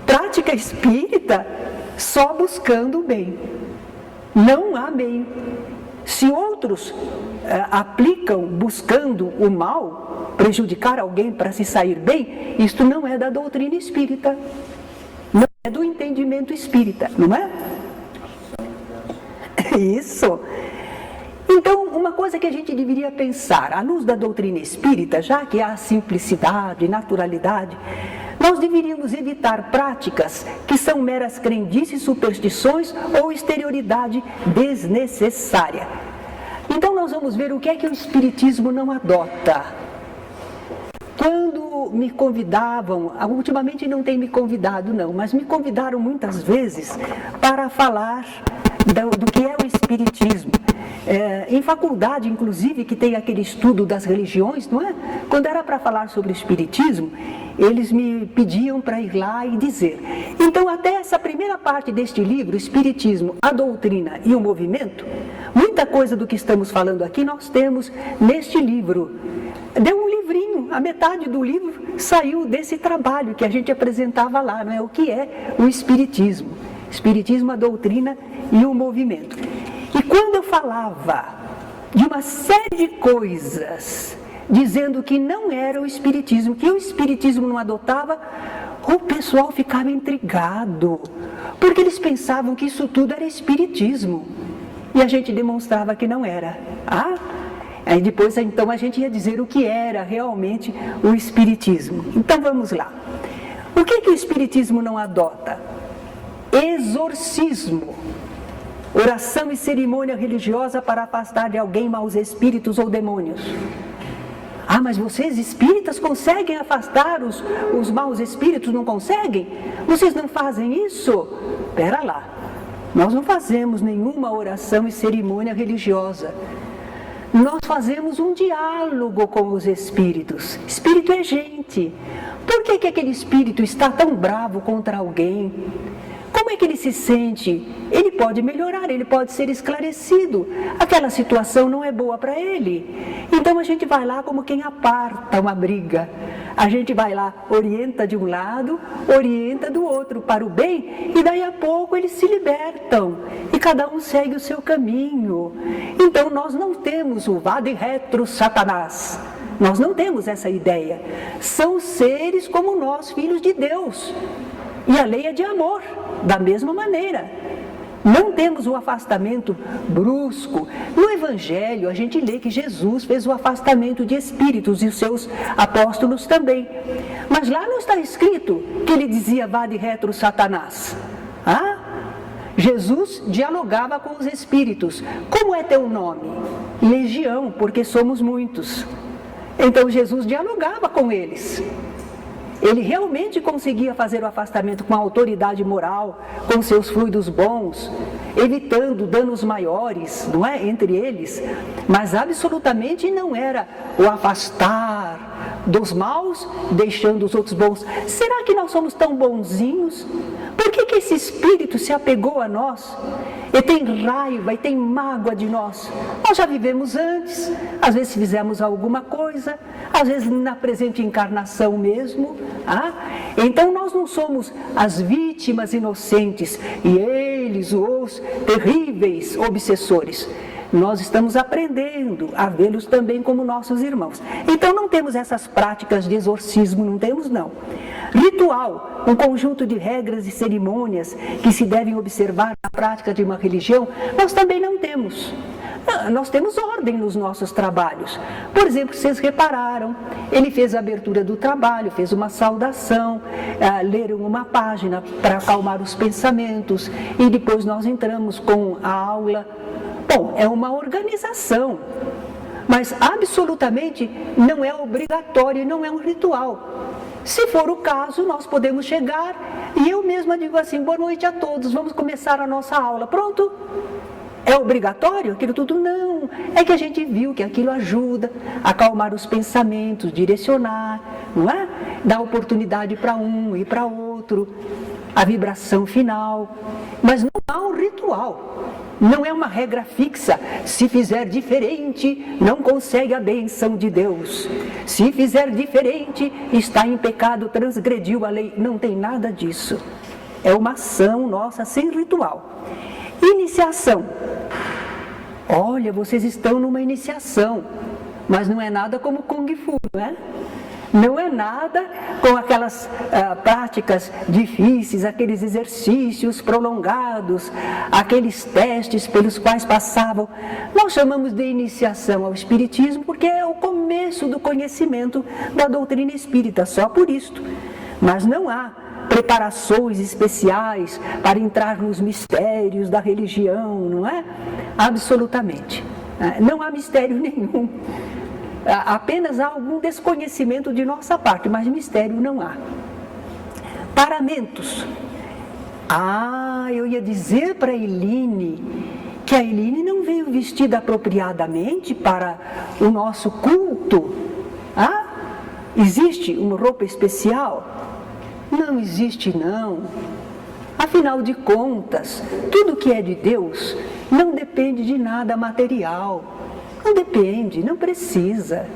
Prática espírita, só buscando o bem. Não há meio. Se outros aplicam buscando o mal, prejudicar alguém para se sair bem, isto não é da doutrina espírita, não é do entendimento espírita, não é? Isso. Então, uma coisa que a gente deveria pensar, à luz da doutrina espírita, já que há simplicidade, naturalidade, nós deveríamos evitar práticas que são meras crendices, superstições ou exterioridade desnecessária. Então nós vamos ver o que é que o Espiritismo não adota. Quando me convidavam, ultimamente não tem me convidado não, mas me convidaram muitas vezes para falar do que é o Espiritismo. Em faculdade, inclusive, que tem aquele estudo das religiões, não é? Quando era para falar sobre o Espiritismo, eles me pediam para ir lá e dizer. Então, até essa primeira parte deste livro, Espiritismo, a Doutrina e o Movimento, muita coisa do que estamos falando aqui nós temos neste livro. Deu um livrinho, a metade do livro saiu desse trabalho que a gente apresentava lá, não é? O que é o Espiritismo? Espiritismo, a Doutrina e o Movimento. E quando eu falava de uma série de coisas, dizendo que não era o Espiritismo, que o Espiritismo não adotava, o pessoal ficava intrigado, porque eles pensavam que isso tudo era Espiritismo. E a gente demonstrava que não era. Aí depois, então, a gente ia dizer o que era realmente o Espiritismo. Então, vamos lá. O que o Espiritismo não adota? Exorcismo. Oração e cerimônia religiosa para afastar de alguém maus espíritos ou demônios. Mas vocês espíritas conseguem afastar os maus espíritos, não conseguem? Vocês não fazem isso? Espera lá, nós não fazemos nenhuma oração e cerimônia religiosa. Nós fazemos um diálogo com os espíritos. Espírito é gente. Por que aquele espírito está tão bravo contra alguém? Como é que ele se sente? Ele pode melhorar, ele pode ser esclarecido. Aquela situação não é boa para ele. Então a gente vai lá como quem aparta uma briga. A gente vai lá, orienta de um lado, orienta do outro para o bem, e daí a pouco eles se libertam. E cada um segue o seu caminho. Então nós não temos o vade retro Satanás. Nós não temos essa ideia. São seres como nós, filhos de Deus. E a lei é de amor, da mesma maneira. Não temos o afastamento brusco. No Evangelho, a gente lê que Jesus fez o afastamento de espíritos e os seus apóstolos também. Mas lá não está escrito que ele dizia vade retro Satanás. Jesus dialogava com os espíritos. Como é teu nome? Legião, porque somos muitos. Então Jesus dialogava com eles. Ele realmente conseguia fazer o afastamento com a autoridade moral, com seus fluidos bons, evitando danos maiores, não é, entre eles, mas absolutamente não era o afastar dos maus, deixando os outros bons. Será que nós somos tão bonzinhos? Por que esse espírito se apegou a nós? E tem raiva e tem mágoa de nós. Nós já vivemos antes, às vezes fizemos alguma coisa, às vezes na presente encarnação mesmo. Então nós não somos as vítimas inocentes e eles os terríveis obsessores. Nós estamos aprendendo a vê-los também como nossos irmãos. Então não temos essas práticas de exorcismo, não temos não. Ritual, um conjunto de regras e cerimônias que se devem observar na prática de uma religião, nós também não temos. Nós temos ordem nos nossos trabalhos. Por exemplo, vocês repararam, ele fez a abertura do trabalho, fez uma saudação, leram uma página para acalmar os pensamentos e depois nós entramos com a aula. Bom, é uma organização, mas absolutamente não é obrigatório e não é um ritual. Se for o caso, nós podemos chegar e eu mesma digo assim, boa noite a todos, vamos começar a nossa aula. Pronto? É obrigatório aquilo tudo? Não. É que a gente viu que aquilo ajuda a acalmar os pensamentos, direcionar, não é? Dar oportunidade para um e para outro, a vibração final. Mas não há um ritual. Não é uma regra fixa. Se fizer diferente, não consegue a bênção de Deus. Se fizer diferente, está em pecado, transgrediu a lei. Não tem nada disso. É uma ação nossa sem ritual. Iniciação. Olha, vocês estão numa iniciação, mas não é nada como Kung Fu, não é? Não é nada com aquelas práticas difíceis, aqueles exercícios prolongados, aqueles testes pelos quais passavam. Nós chamamos de iniciação ao Espiritismo porque é o começo do conhecimento da doutrina espírita, só por isto. Mas não há preparações especiais para entrar nos mistérios da religião, não é? Absolutamente. Não há mistério nenhum. Apenas há algum desconhecimento de nossa parte, mas mistério não há. Paramentos. Eu ia dizer para a Eline que a Eline não veio vestida apropriadamente para o nosso culto. Existe uma roupa especial? Não existe, não. Afinal de contas, tudo que é de Deus não depende de nada material. Não depende, não precisa.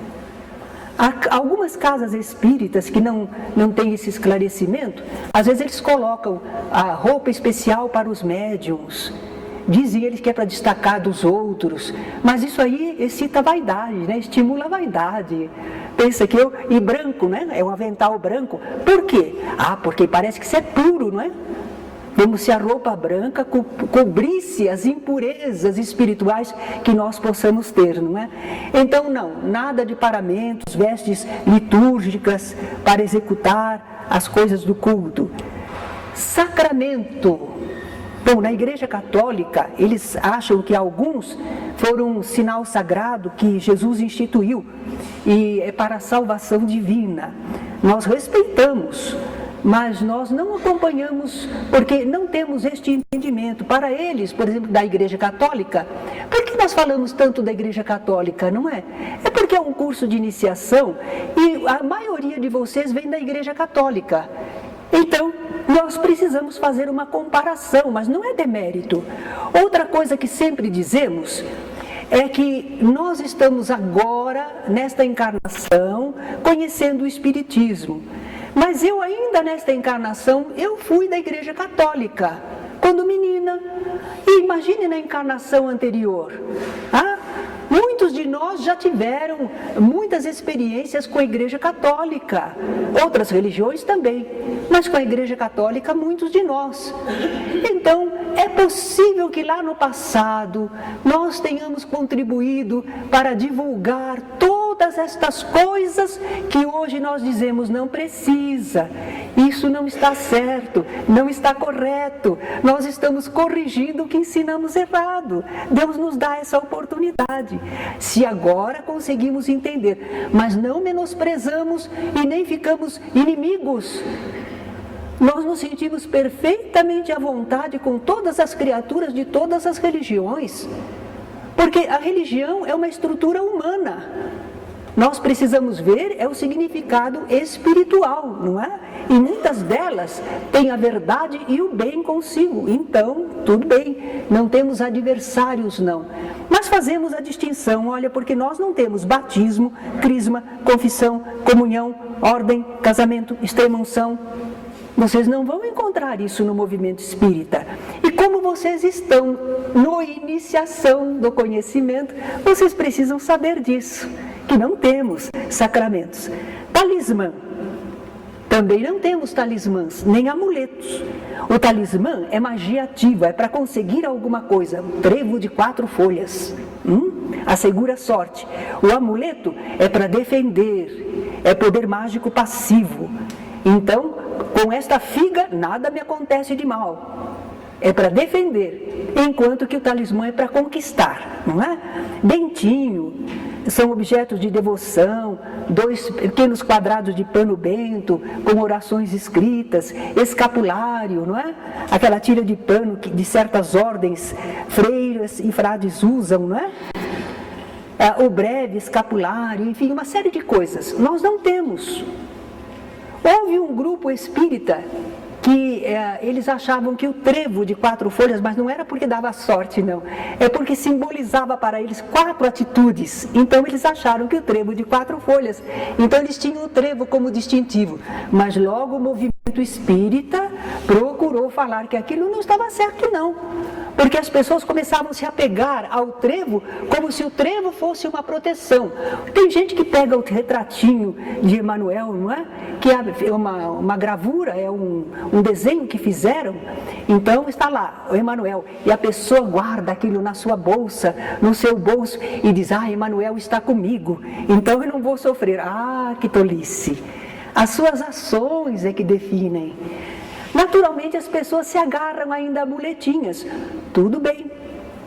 Há algumas casas espíritas que não têm esse esclarecimento. Às vezes eles colocam a roupa especial para os médiums. Dizem eles que é para destacar dos outros. Mas isso aí excita a vaidade, né? Estimula a vaidade. Pensa que e branco, né? É um avental branco. Por quê? Porque parece que isso é puro, não é? Como se a roupa branca cobrisse as impurezas espirituais que nós possamos ter, não é? Então, nada de paramentos, vestes litúrgicas para executar as coisas do culto. Sacramento. Bom, na Igreja Católica, eles acham que alguns foram um sinal sagrado que Jesus instituiu e é para a salvação divina. Nós respeitamos, mas nós não acompanhamos porque não temos este entendimento. Para eles, por exemplo, da Igreja Católica, por que nós falamos tanto da Igreja Católica, não é? É porque é um curso de iniciação e a maioria de vocês vem da Igreja Católica. Então, nós precisamos fazer uma comparação, mas não é demérito. Outra coisa que sempre dizemos é que nós estamos agora, nesta encarnação, conhecendo o Espiritismo. Mas eu ainda nesta encarnação, eu fui da Igreja Católica, quando menina. E imagine na encarnação anterior. Muitos de nós já tiveram muitas experiências com a Igreja Católica, outras religiões também, mas com a Igreja Católica muitos de nós. Então, é possível que lá no passado nós tenhamos contribuído para divulgar todas estas coisas que hoje nós dizemos não precisa. Isso não está certo, não está correto. Nós estamos corrigindo o que ensinamos errado. Deus nos dá essa oportunidade. Se agora conseguimos entender, mas não menosprezamos e nem ficamos inimigos. Nós nos sentimos perfeitamente à vontade com todas as criaturas de todas as religiões, porque a religião é uma estrutura humana. Nós precisamos ver o significado espiritual, não é? E muitas delas têm a verdade e o bem consigo. Então, tudo bem, não temos adversários, não. Mas fazemos a distinção, olha, porque nós não temos batismo, crisma, confissão, comunhão, ordem, casamento, extrema-unção. Vocês não vão encontrar isso no movimento espírita. E como vocês estão na iniciação do conhecimento, vocês precisam saber disso, que não temos sacramentos. Talismã. Também não temos talismãs, nem amuletos. O talismã é magia ativa, é para conseguir alguma coisa. Um trevo de 4 folhas. Assegura a sorte. O amuleto é para defender, é poder mágico passivo. Então, com esta figa, nada me acontece de mal. É para defender, enquanto que o talismã é para conquistar, não é? Dentinho, são objetos de devoção, 2 pequenos quadrados de pano bento, com orações escritas, escapulário, não é? Aquela tira de pano que de certas ordens, freiras e frades usam, não é? O breve escapulário, enfim, uma série de coisas. Nós não temos. Houve um grupo espírita que eles achavam que o trevo de 4 folhas, mas não era porque dava sorte, não. É porque simbolizava para eles 4 atitudes. Então eles acharam que o trevo de 4 folhas. Então eles tinham o trevo como distintivo. Mas logo o movimento espírita procurou falar que aquilo não estava certo, não. Porque as pessoas começavam a se apegar ao trevo como se o trevo fosse uma proteção. Tem gente que pega o retratinho de Emmanuel, não é? Que é uma gravura, é um desenho que fizeram. Então está lá, o Emmanuel. E a pessoa guarda aquilo na sua bolsa, no seu bolso, e diz, Emmanuel está comigo, então eu não vou sofrer. Que tolice! As suas ações é que definem. Naturalmente as pessoas se agarram ainda a muletinhas. Tudo bem,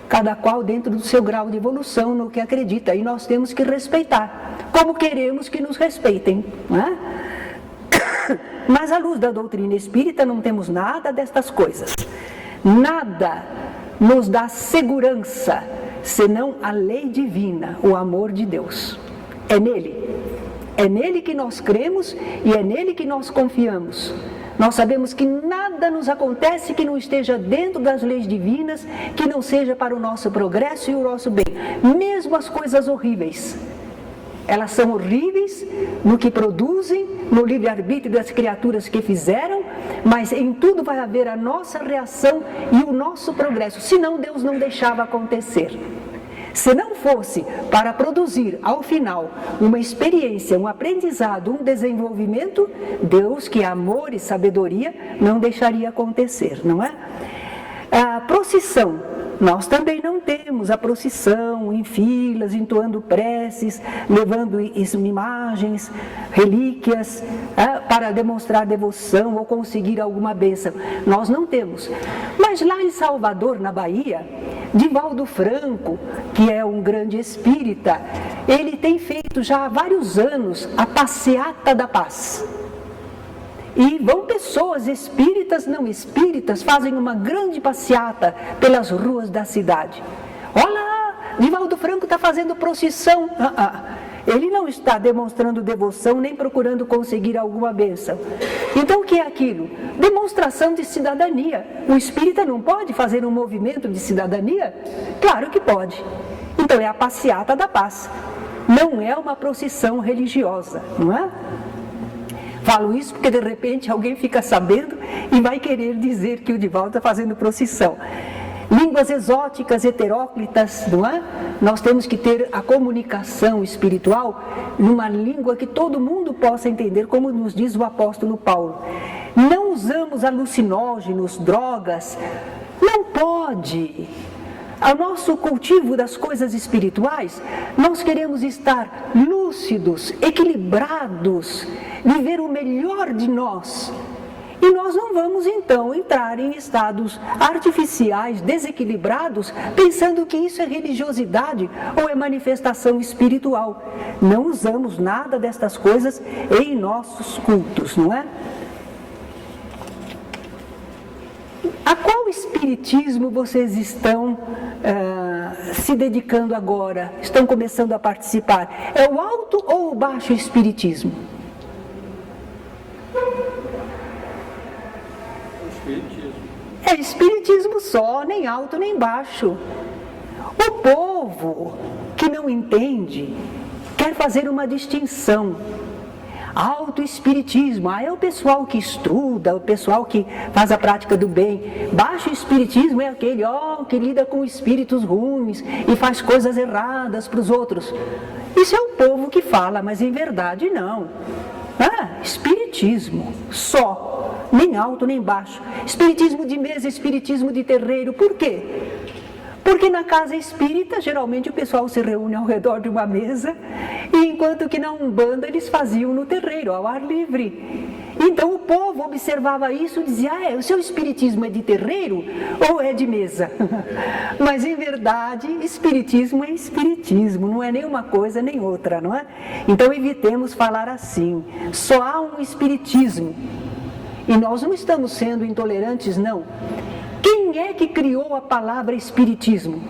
cada qual dentro do seu grau de evolução no que acredita, e nós temos que respeitar, como queremos que nos respeitem, não é? Mas à luz da doutrina espírita não temos nada destas coisas. Nada nos dá segurança, senão a lei divina, o amor de Deus. É nele que nós cremos e é nele que nós confiamos. Nós sabemos que nada nos acontece que não esteja dentro das leis divinas, que não seja para o nosso progresso e o nosso bem. Mesmo as coisas horríveis, elas são horríveis no que produzem, no livre-arbítrio das criaturas que fizeram, mas em tudo vai haver a nossa reação e o nosso progresso, senão Deus não deixava acontecer. Se não fosse para produzir, ao final, uma experiência, um aprendizado, um desenvolvimento, Deus, que é amor e sabedoria, não deixaria acontecer, não é? A procissão, nós também não temos a procissão em filas, entoando preces, levando imagens, relíquias, para demonstrar devoção ou conseguir alguma bênção. Nós não temos. Mas lá em Salvador, na Bahia, Divaldo Franco, que é um grande espírita, ele tem feito já há vários anos a Passeata da Paz. E vão pessoas espíritas, não espíritas, fazem uma grande passeata pelas ruas da cidade. Olha lá, Divaldo Franco está fazendo procissão. Ele não está demonstrando devoção, nem procurando conseguir alguma bênção. Então o que é aquilo? Demonstração de cidadania. O espírita não pode fazer um movimento de cidadania? Claro que pode. Então é a Passeata da Paz. Não é uma procissão religiosa, não é? Falo isso porque de repente alguém fica sabendo e vai querer dizer que o Divaldo está fazendo procissão. Línguas exóticas, heteróclitas, não é? Nós temos que ter a comunicação espiritual numa língua que todo mundo possa entender, como nos diz o apóstolo Paulo. Não usamos alucinógenos, drogas, não pode. Ao nosso cultivo das coisas espirituais, nós queremos estar lúcidos, equilibrados, viver o melhor de nós. E nós não vamos então entrar em estados artificiais, desequilibrados, pensando que isso é religiosidade ou é manifestação espiritual. Não usamos nada destas coisas em nossos cultos, não é? A qual espiritismo vocês estão se dedicando agora? Estão começando a participar? É o alto ou o baixo espiritismo? É espiritismo só, nem alto nem baixo. O povo que não entende quer fazer uma distinção. Alto espiritismo, é o pessoal que estuda, o pessoal que faz a prática do bem. Baixo espiritismo é aquele que lida com espíritos ruins e faz coisas erradas para os outros. Isso é o povo que fala, mas em verdade não. Espiritismo só, nem alto nem baixo. Espiritismo de mesa, espiritismo de terreiro. Por quê? Porque na casa espírita, geralmente o pessoal se reúne ao redor de uma mesa, e enquanto que na Umbanda eles faziam no terreiro, ao ar livre. Então o povo observava isso e dizia, o seu espiritismo é de terreiro ou é de mesa? Mas em verdade, espiritismo é espiritismo, não é nem uma coisa nem outra, não é? Então evitemos falar assim, só há um espiritismo. E nós não estamos sendo intolerantes, não. Quem é que criou a palavra espiritismo?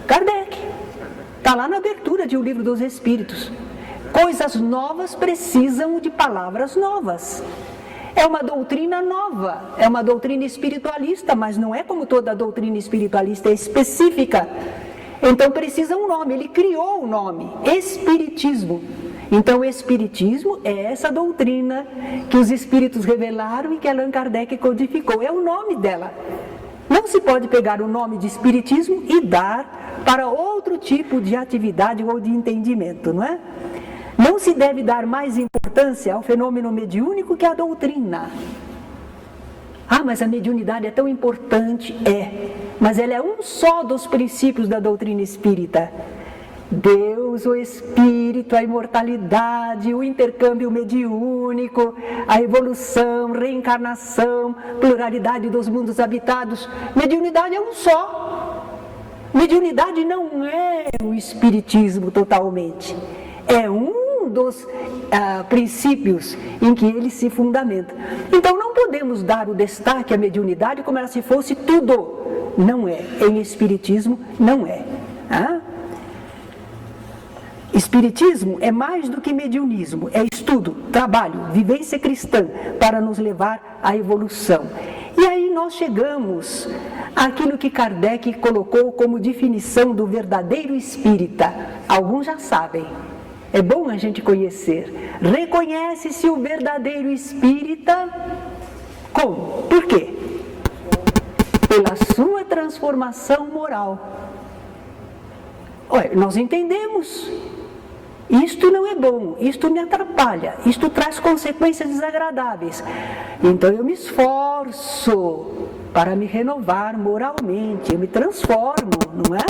Kardec. Está lá na abertura de O Livro dos Espíritos. Coisas novas precisam de palavras novas. É uma doutrina nova, é uma doutrina espiritualista, mas não é como toda doutrina espiritualista, é específica. Então precisa um nome, ele criou o nome, Espiritismo. Então o Espiritismo é essa doutrina que os Espíritos revelaram e que Allan Kardec codificou, é o nome dela. Não se pode pegar o nome de Espiritismo e dar para outro tipo de atividade ou de entendimento, não é? Não se deve dar mais importância ao fenômeno mediúnico que à doutrina. Mas a mediunidade é tão importante, mas ela é um só dos princípios da doutrina espírita. Deus, o Espírito, a imortalidade, o intercâmbio mediúnico, a evolução, reencarnação, pluralidade dos mundos habitados. Mediunidade é um só. Mediunidade não é o espiritismo totalmente. É um dos princípios em que ele se fundamenta. Então não podemos dar o destaque à mediunidade como se fosse tudo. Não é. Em espiritismo, não é. Espiritismo é mais do que mediunismo, é estudo, trabalho, vivência cristã para nos levar à evolução. E aí nós chegamos àquilo que Kardec colocou como definição do verdadeiro espírita. Alguns já sabem, é bom a gente conhecer. Reconhece-se o verdadeiro espírita como? Por quê? Pela sua transformação moral. Olha, nós entendemos. Isto não é bom, isto me atrapalha, isto traz consequências desagradáveis. Então eu me esforço para me renovar moralmente, eu me transformo, não é?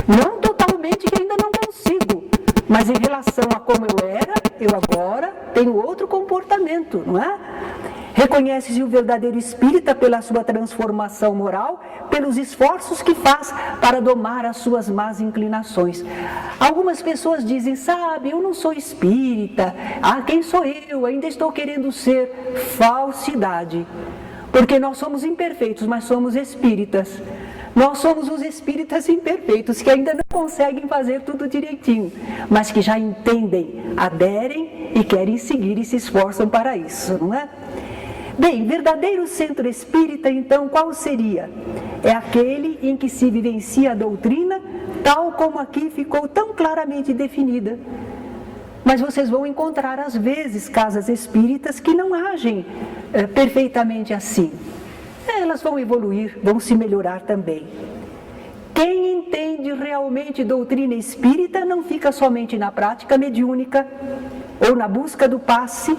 Não totalmente, que ainda não consigo, mas em relação a como eu era, eu agora tenho outro comportamento, não é? Reconhece-se o verdadeiro espírita pela sua transformação moral, pelos esforços que faz para domar as suas más inclinações. Algumas pessoas dizem, sabe, eu não sou espírita, quem sou eu? Ainda estou querendo ser. Falsidade, porque nós somos imperfeitos, mas somos espíritas. Nós somos os espíritas imperfeitos, que ainda não conseguem fazer tudo direitinho, mas que já entendem, aderem e querem seguir e se esforçam para isso, não é? Bem, verdadeiro centro espírita, então, qual seria? É aquele em que se vivencia a doutrina, tal como aqui ficou tão claramente definida. Mas vocês vão encontrar, às vezes, casas espíritas que não agem perfeitamente assim. Elas vão evoluir, vão se melhorar também. Quem entende realmente doutrina espírita não fica somente na prática mediúnica ou na busca do passe,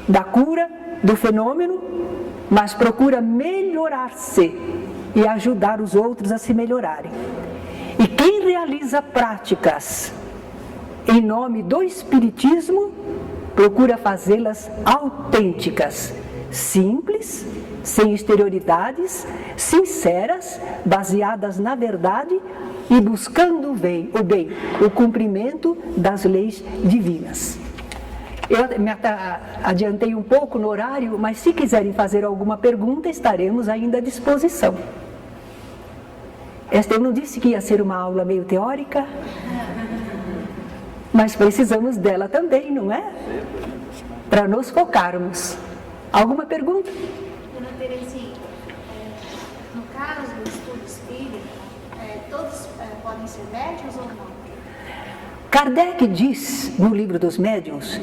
da cura, do fenômeno, mas procura melhorar-se e ajudar os outros a se melhorarem. E quem realiza práticas em nome do Espiritismo, procura fazê-las autênticas, simples, sem exterioridades, sinceras, baseadas na verdade e buscando o bem, o cumprimento das leis divinas. Eu me adiantei um pouco no horário, mas se quiserem fazer alguma pergunta, estaremos ainda à disposição. Esta eu não disse que ia ser uma aula meio teórica, mas precisamos dela também, não é? Para nos focarmos. Alguma pergunta? Dona Terezinha, no caso do estudo espírita, todos podem ser médiuns ou não? Kardec diz no Livro dos Médiuns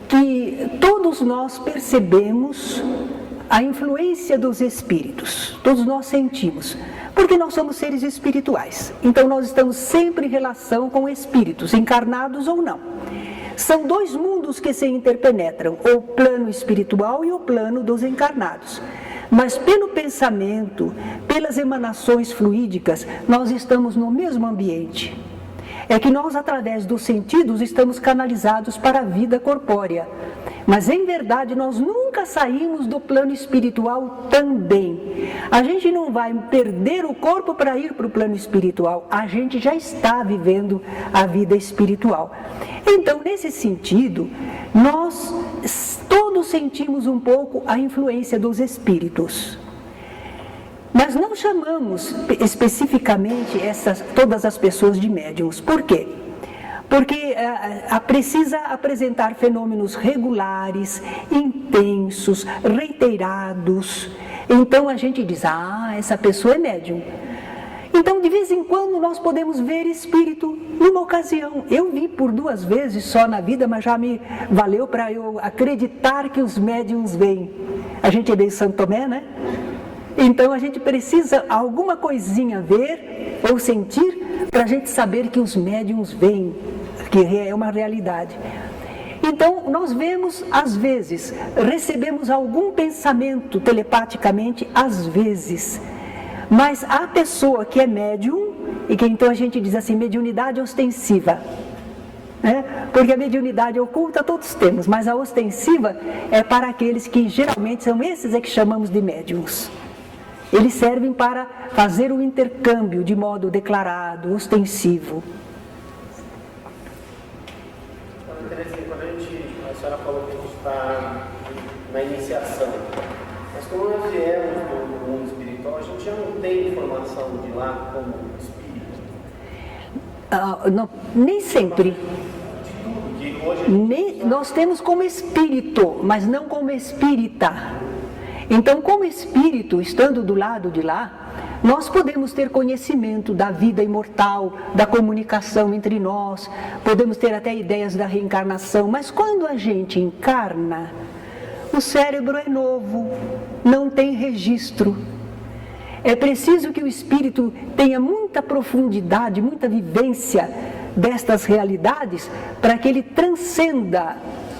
que todos nós percebemos a influência dos espíritos, todos nós sentimos, porque nós somos seres espirituais, então nós estamos sempre em relação com espíritos, encarnados ou não. São dois mundos que se interpenetram, o plano espiritual e o plano dos encarnados. Mas pelo pensamento, pelas emanações fluídicas, nós estamos no mesmo ambiente. É que nós, através dos sentidos, estamos canalizados para a vida corpórea. Mas, em verdade, nós nunca saímos do plano espiritual também. A gente não vai perder o corpo para ir para o plano espiritual. A gente já está vivendo a vida espiritual. Então, nesse sentido, nós todos sentimos um pouco a influência dos espíritos. Mas não chamamos especificamente todas as pessoas de médiuns. Por quê? Porque precisa apresentar fenômenos regulares, intensos, reiterados. Então a gente diz, essa pessoa é médium. Então de vez em quando nós podemos ver espírito numa ocasião. Eu vi por 2 vezes só na vida, mas já me valeu para eu acreditar que os médiuns vêm. A gente é de Santo Tomé, né? Então a gente precisa alguma coisinha ver ou sentir para a gente saber que os médiuns vêm, que é uma realidade. Então nós vemos, às vezes, recebemos algum pensamento telepaticamente, às vezes, Mas a pessoa que é médium, e que então a gente diz assim, mediunidade ostensiva, né? Porque a mediunidade oculta todos temos, mas a ostensiva é para aqueles que geralmente são esses que chamamos de médiums. Eles servem para fazer o intercâmbio de modo declarado, ostensivo. Interessante, a senhora falou que a gente está na iniciação, mas como nós viemos do mundo espiritual, a gente já não tem informação de lá como espírito? Não, nem sempre. Nós temos como espírito, mas não como espírita. Então, como espírito, estando do lado de lá, nós podemos ter conhecimento da vida imortal, da comunicação entre nós, podemos ter até ideias da reencarnação, mas quando a gente encarna, o cérebro é novo, não tem registro. É preciso que o espírito tenha muita profundidade, muita vivência destas realidades para que ele transcenda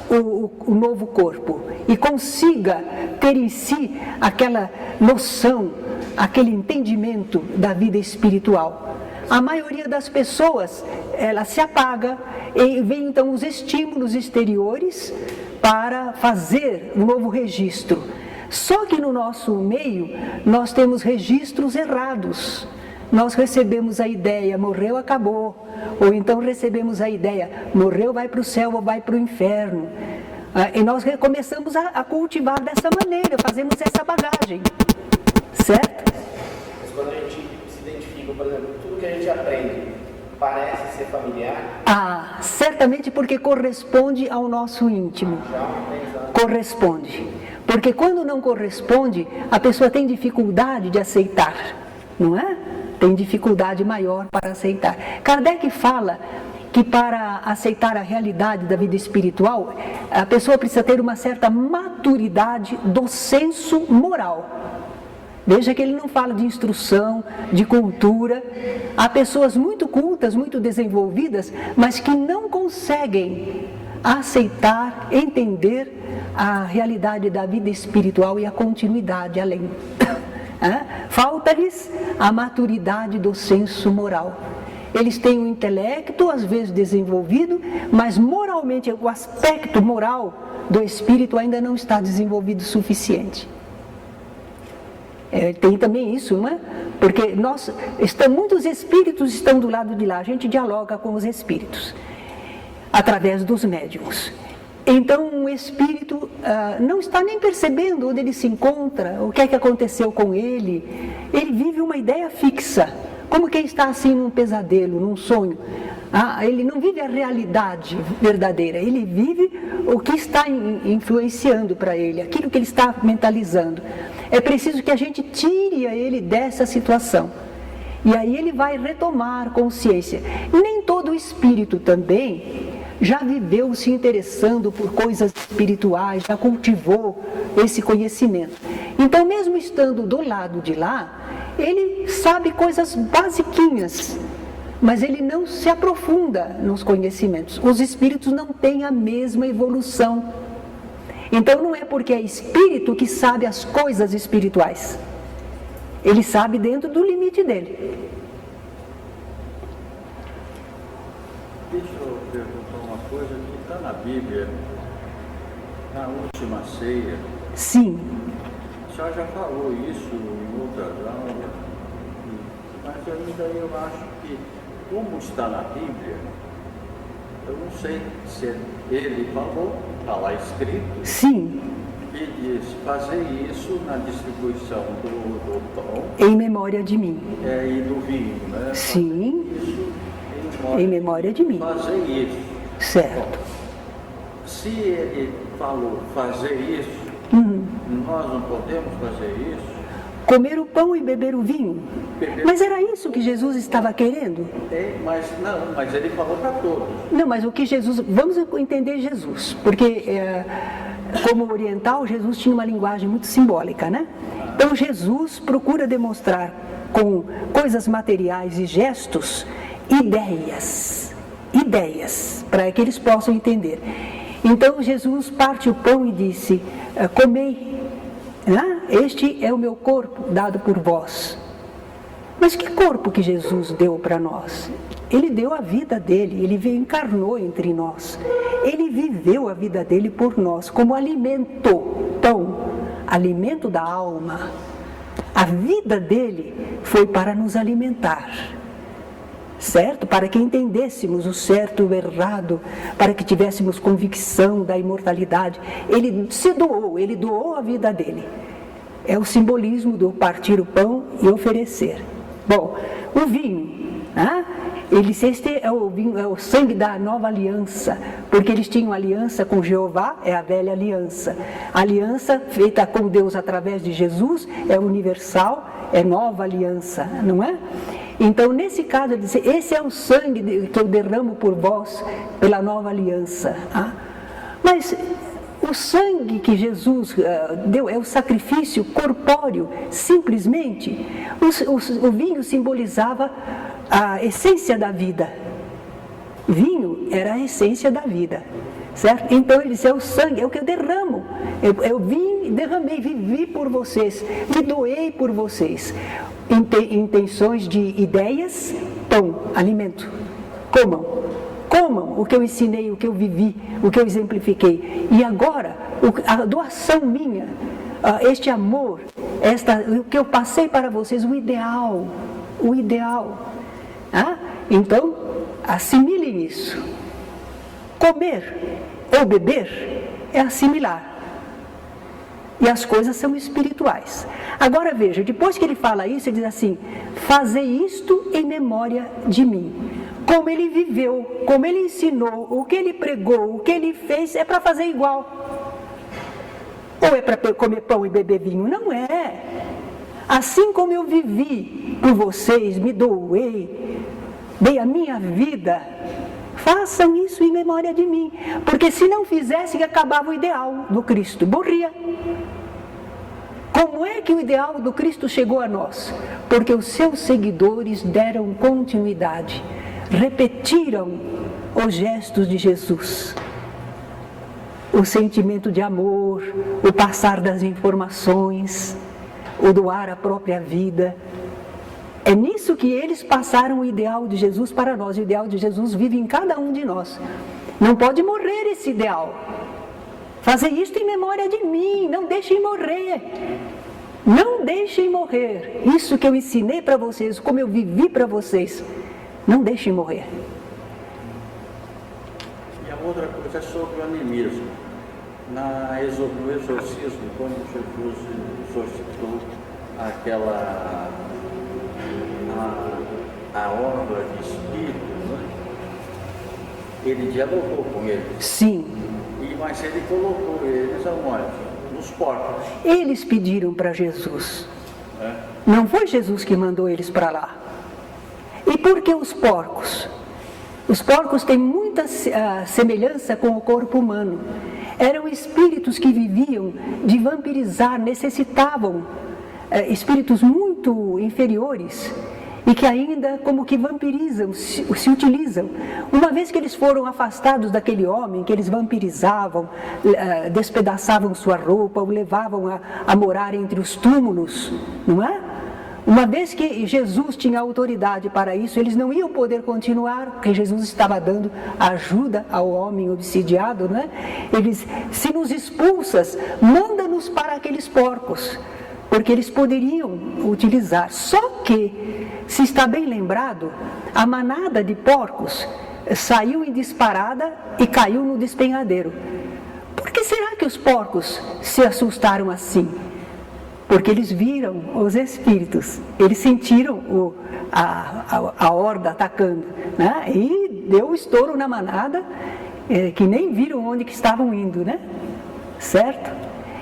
o novo corpo e consiga ter em si aquela noção, aquele entendimento da vida espiritual. A maioria das pessoas, ela se apaga e vem então os estímulos exteriores para fazer um novo registro. Só que no nosso meio nós temos registros errados. Nós recebemos a ideia, morreu, acabou. Ou então recebemos a ideia, morreu, vai para o céu ou vai para o inferno. E nós começamos a cultivar dessa maneira, fazemos essa bagagem. Certo? Mas quando a gente se identifica, por exemplo, tudo que a gente aprende parece ser familiar? Certamente porque corresponde ao nosso íntimo. Corresponde. Porque quando não corresponde, a pessoa tem dificuldade de aceitar, não é? Tem dificuldade maior para aceitar. Kardec fala que para aceitar a realidade da vida espiritual, a pessoa precisa ter uma certa maturidade do senso moral. Veja que ele não fala de instrução, de cultura. Há pessoas muito cultas, muito desenvolvidas, mas que não conseguem aceitar, entender a realidade da vida espiritual e a continuidade além. Falta-lhes a maturidade do senso moral. Eles têm um intelecto, às vezes desenvolvido, mas moralmente, o aspecto moral do espírito ainda não está desenvolvido o suficiente. Tem também isso, não é? Porque muitos espíritos estão do lado de lá, a gente dialoga com os espíritos, através dos médiuns. Então, um espírito não está nem percebendo onde ele se encontra, o que é que aconteceu com ele. Ele vive uma ideia fixa, como quem está assim num pesadelo, num sonho. Ele não vive a realidade verdadeira, ele vive o que está influenciando para ele, aquilo que ele está mentalizando. É preciso que a gente tire ele dessa situação. E aí ele vai retomar consciência. Nem todo espírito também já viveu se interessando por coisas espirituais, já cultivou esse conhecimento. Então, mesmo estando do lado de lá, ele sabe coisas basiquinhas, mas ele não se aprofunda nos conhecimentos. Os espíritos não têm a mesma evolução. Então, não é porque é espírito que sabe as coisas espirituais. Ele sabe dentro do limite dele. Deixa eu perguntar uma coisa que está na Bíblia, na última ceia. Sim. A senhora já falou isso em outras aulas, mas ainda eu acho que, como está na Bíblia, eu não sei se ele falou, está lá escrito. Sim. E diz, fazer isso na distribuição do pão. Em memória de mim. E do vinho, né? Sim. Isso em memória de mim. Fazer isso. Certo. Se ele falou fazer isso, nós não podemos fazer isso? Comer o pão e beber o vinho. Mas era isso que Jesus estava querendo? Mas ele falou para todos. Não, mas o que Jesus... Vamos entender Jesus, porque como oriental, Jesus tinha uma linguagem muito simbólica, né? Então Jesus procura demonstrar com coisas materiais e gestos ideias, para que eles possam entender. Então Jesus parte o pão e disse, comei, este é o meu corpo dado por vós. Mas que corpo que Jesus deu para nós? Ele deu a vida dele, ele veio, encarnou entre nós. Ele viveu a vida dele por nós como alimento, pão, alimento da alma. A vida dele foi para nos alimentar, certo? Para que entendêssemos o certo e o errado, para que tivéssemos convicção da imortalidade. Ele se doou, ele doou a vida dele. É o simbolismo do partir o pão e oferecer. Bom, o vinho, né? Este é o sangue da nova aliança, porque eles tinham aliança com Jeová, é a velha aliança. A aliança feita com Deus através de Jesus é universal, é nova aliança, não é? Então, nesse caso, ele diz, esse é o sangue que eu derramo por vós pela nova aliança. Ah? Mas o sangue que Jesus deu é o sacrifício corpóreo, simplesmente. O vinho simbolizava a essência da vida. Vinho era a essência da vida, certo? Então ele disse, é o sangue, é o que eu derramo. Eu vim, derramei, vivi por vocês, me doei por vocês. Intenções de ideias, pão, alimento. Comam o que eu ensinei, o que eu vivi, o que eu exemplifiquei. E agora, a doação minha, este amor, o que eu passei para vocês, o ideal. Então, assimilem isso. Comer ou beber é assimilar. E as coisas são espirituais. Agora veja, depois que ele fala isso, ele diz assim, fazei isto em memória de mim. Como ele viveu, como ele ensinou, o que ele pregou, o que ele fez, é para fazer igual. Ou é para comer pão e beber vinho? Não é. Assim como eu vivi por vocês, me doei, dei a minha vida, façam isso em memória de mim. Porque se não fizessem, acabava o ideal do Cristo, morria. Como é que o ideal do Cristo chegou a nós? Porque os seus seguidores deram continuidade, repetiram os gestos de Jesus. O sentimento de amor, o passar das informações, o doar a própria vida. É nisso que eles passaram o ideal de Jesus para nós. O ideal de Jesus vive em cada um de nós. Não pode morrer esse ideal. Fazer isto em memória de mim, não deixem morrer. Não deixem morrer. Isso que eu ensinei para vocês, como eu vivi para vocês, não deixem morrer. E a outra coisa é sobre o animismo. No exorcismo, quando Jesus exorcitou aquela a obra de espírito, né? Ele dialogou com eles. Sim. Mas ele colocou eles aonde? Nos porcos. Eles pediram para Jesus. Não foi Jesus que mandou eles para lá. E por que os porcos? Os porcos têm muita semelhança com o corpo humano. Eram espíritos que viviam de vampirizar, necessitavam espíritos muito inferiores e que ainda como que vampirizam, se utilizam. Uma vez que eles foram afastados daquele homem, que eles vampirizavam, despedaçavam sua roupa, o levavam a morar entre os túmulos, não é? Uma vez que Jesus tinha autoridade para isso, eles não iam poder continuar, porque Jesus estava dando ajuda ao homem obsidiado, não é? Ele diz, se nos expulsas, manda-nos para aqueles porcos, porque eles poderiam utilizar. Só que, se está bem lembrado, a manada de porcos saiu em disparada e caiu no despenhadeiro. Por que será que os porcos se assustaram assim? Porque eles viram os espíritos, eles sentiram a horda atacando, né? E deu um estouro na manada, que nem viram onde que estavam indo, né? Certo?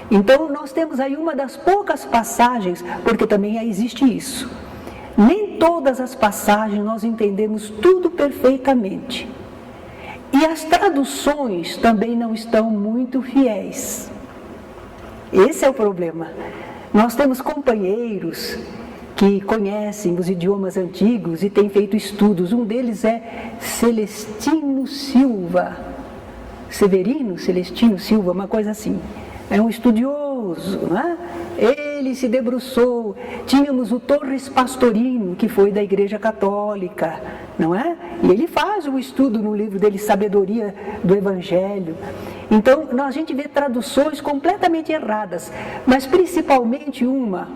Então nós temos aí uma das poucas passagens, porque também existe isso. Nem todas as passagens nós entendemos tudo perfeitamente. E as traduções também não estão muito fiéis. Esse é o problema. Nós temos companheiros que conhecem os idiomas antigos e têm feito estudos. Um deles é Celestino Silva. Celestino Silva, uma coisa assim. É um estudioso, não é? ele se debruçou. Tínhamos o Torres Pastorino, que foi da Igreja Católica, não é? E ele faz um estudo no livro dele, Sabedoria do Evangelho. Então, a gente vê traduções completamente erradas, mas principalmente uma.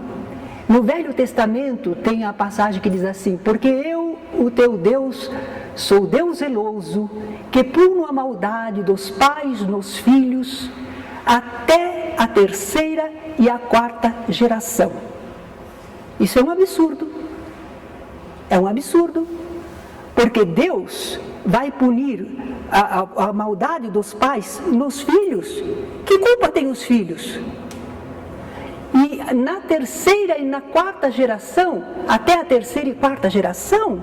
No Velho Testamento tem a passagem que diz assim: porque eu, o teu Deus, sou Deus zeloso, que puno a maldade dos pais nos filhos, até a 3ª e a 4ª geração. Isso é um absurdo. É um absurdo. Porque Deus vai punir a maldade dos pais nos filhos. Que culpa tem os filhos? E na 3ª e na 4ª geração, até a 3ª e 4ª geração,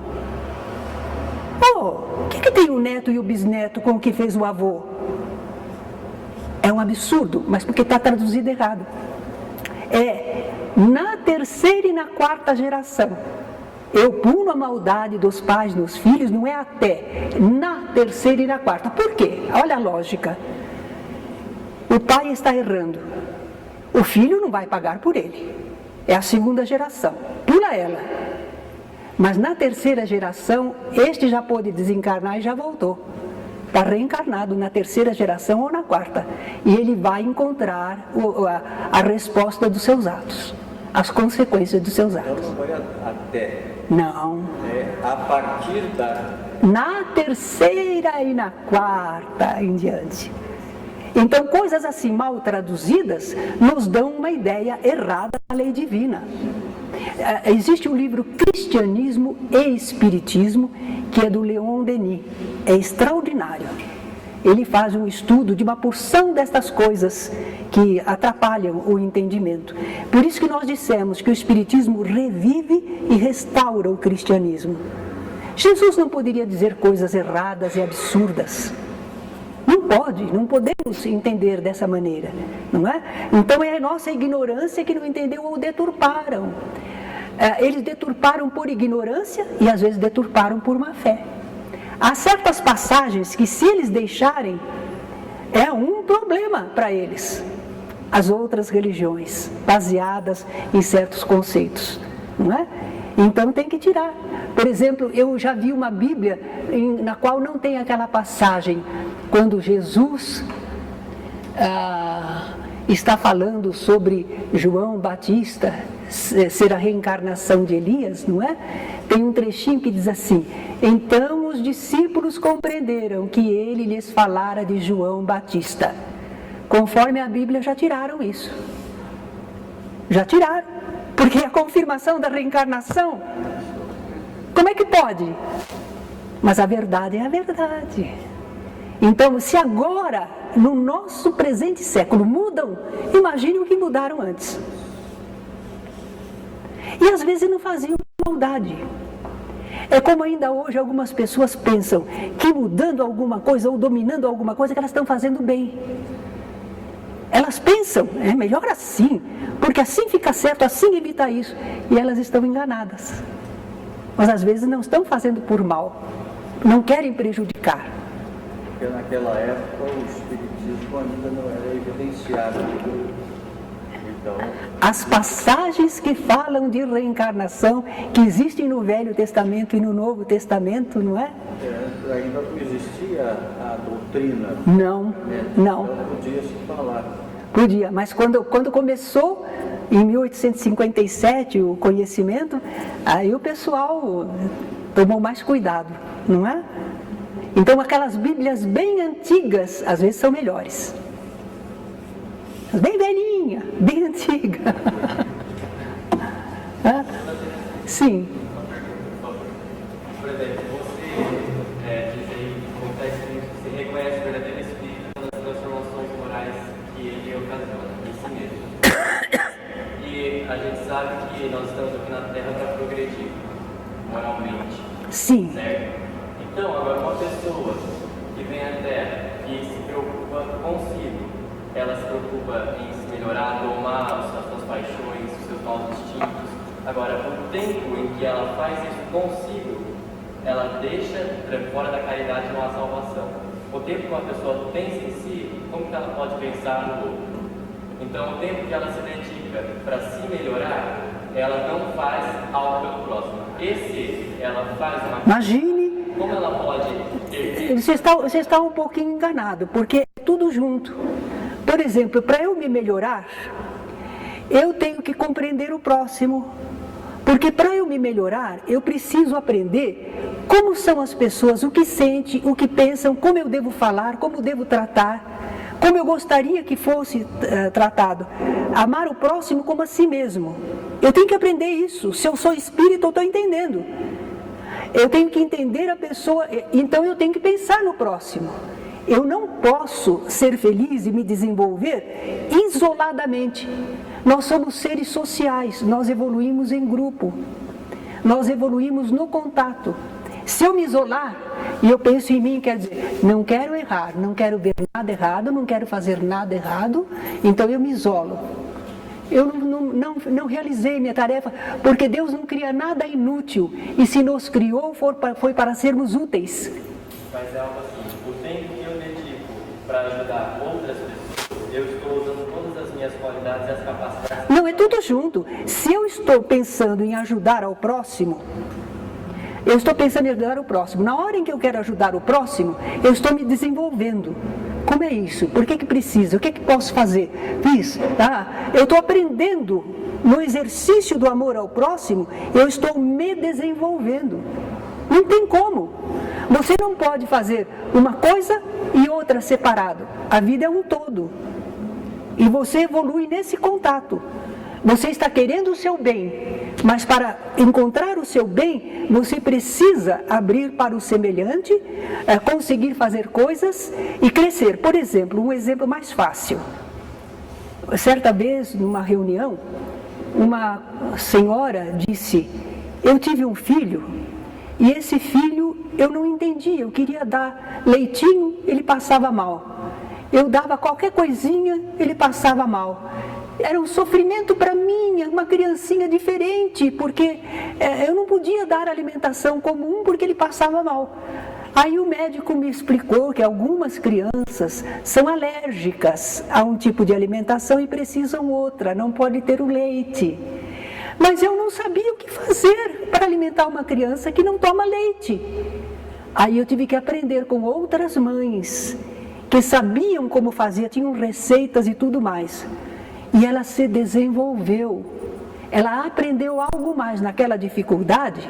o que tem o neto e o bisneto com o que fez o avô? É um absurdo, mas porque está traduzido errado. É na 3ª e na 4ª geração. Eu puno a maldade dos pais nos filhos, não é até, na 3ª e na 4ª. Por quê? Olha a lógica. O pai está errando. O filho não vai pagar por ele. É a 2ª geração. Pula ela. Mas na 3ª geração, este já pôde desencarnar e já voltou. Está reencarnado na 3ª geração ou na 4ª. E ele vai encontrar a resposta dos seus atos. As consequências dos seus atos. Então não vai até. Não. É a partir da... Na 3ª e na 4ª em diante. Então, coisas assim mal traduzidas nos dão uma ideia errada da lei divina. Existe um livro Cristianismo e Espiritismo, que é do Leon Denis. É extraordinário. Ele faz um estudo de uma porção destas coisas que atrapalham o entendimento. Por isso que nós dissemos que o Espiritismo revive e restaura o cristianismo. Jesus não poderia dizer coisas erradas e absurdas. Não podemos entender dessa maneira, não é? Então é a nossa ignorância que não entendeu ou deturparam. Eles deturparam por ignorância e às vezes deturparam por má fé. Há certas passagens que, se eles deixarem, é um problema para eles. As outras religiões, baseadas em certos conceitos, não é? Então tem que tirar. Por exemplo, eu já vi uma Bíblia na qual não tem aquela passagem quando Jesus está falando sobre João Batista ser a reencarnação de Elias, não é? Tem um trechinho que diz assim: então os discípulos compreenderam que ele lhes falara de João Batista. Conforme a Bíblia, já tiraram isso. Já tiraram. Porque a confirmação da reencarnação, como é que pode? Mas a verdade é a verdade. Então, se agora, no nosso presente século, mudam, imagine o que mudaram antes. E às vezes não faziam maldade. É como ainda hoje algumas pessoas pensam que mudando alguma coisa ou dominando alguma coisa que elas estão fazendo bem. Elas pensam, é melhor assim, porque assim fica certo, assim evita isso. E elas estão enganadas. Mas às vezes não estão fazendo por mal, não querem prejudicar. Porque naquela época o espiritismo ainda não era evidenciado. Então, as passagens que falam de reencarnação, que existem no Velho Testamento e no Novo Testamento, não é? Ainda não existia a doutrina. Não. Então podia se falar. Podia, mas quando começou, em 1857, o conhecimento, aí o pessoal tomou mais cuidado, não é? Então aquelas Bíblias bem antigas, às vezes são melhores. Bem velhinha, bem antiga. Sim. Por exemplo, você diz aí que acontece que você reconhece o verdadeiro espírito pelas transformações morais que ele ocasiona em si mesmo. E a gente sabe que nós estamos aqui na Terra para progredir moralmente. Sim. Certo? Então, agora uma pessoa que vem à Terra e se preocupa consigo, ela se preocupa em se melhorar, domar as suas paixões, os seus maus instintos. Agora, o tempo em que ela faz isso consigo, ela deixa fora da caridade uma salvação. O tempo que uma pessoa pensa em si, como que ela pode pensar no outro? Então, o tempo que ela se dedica dedica para se melhorar, ela não faz algo pelo próximo. E se ela faz uma... Imagine, Como ela pode... você está um pouquinho enganado, porque é tudo junto. Por exemplo, para eu me melhorar, eu tenho que compreender o próximo. Porque para eu me melhorar, eu preciso aprender como são as pessoas, o que sentem, o que pensam, como eu devo falar, como devo tratar, como eu gostaria que fosse tratado. Amar o próximo como a si mesmo. Eu tenho que aprender isso. Se eu sou espírito, eu estou entendendo. Eu tenho que entender a pessoa, então eu tenho que pensar no próximo. Eu não posso ser feliz e me desenvolver isoladamente. Nós somos seres sociais, nós evoluímos em grupo, nós evoluímos no contato. Se eu me isolar e eu penso em mim, quer dizer, não quero errar, não quero ver nada errado, não quero fazer nada errado, então eu me isolo. Eu não realizei minha tarefa, porque Deus não cria nada inútil, e se nos criou foi para sermos úteis. Mas é algo assim, o tempo que eu dedico para ajudar outras pessoas, eu estou usando todas as minhas qualidades e as capacidades. Não, é tudo junto. Se eu estou pensando em ajudar ao próximo, eu estou pensando em ajudar o próximo. Na hora em que eu quero ajudar o próximo, eu estou me desenvolvendo. Como é isso? Por que precisa? O que posso fazer? Isso, tá? Eu estou aprendendo. No exercício do amor ao próximo, eu estou me desenvolvendo. Não tem como. Você não pode fazer uma coisa e outra separado. A vida é um todo. E você evolui nesse contato. Você está querendo o seu bem, mas para encontrar o seu bem, você precisa abrir para o semelhante, conseguir fazer coisas e crescer. Por exemplo, um exemplo mais fácil. Certa vez, numa reunião, uma senhora disse: eu tive um filho e esse filho eu não entendia, eu queria dar leitinho, ele passava mal. Eu dava qualquer coisinha, ele passava mal. Era um sofrimento para mim, uma criancinha diferente, porque eu não podia dar alimentação comum porque ele passava mal. Aí o médico me explicou que algumas crianças são alérgicas a um tipo de alimentação e precisam outra, não pode ter o leite. Mas eu não sabia o que fazer para alimentar uma criança que não toma leite. Aí eu tive que aprender com outras mães que sabiam como fazer, tinham receitas e tudo mais. E ela se desenvolveu, ela aprendeu algo mais naquela dificuldade,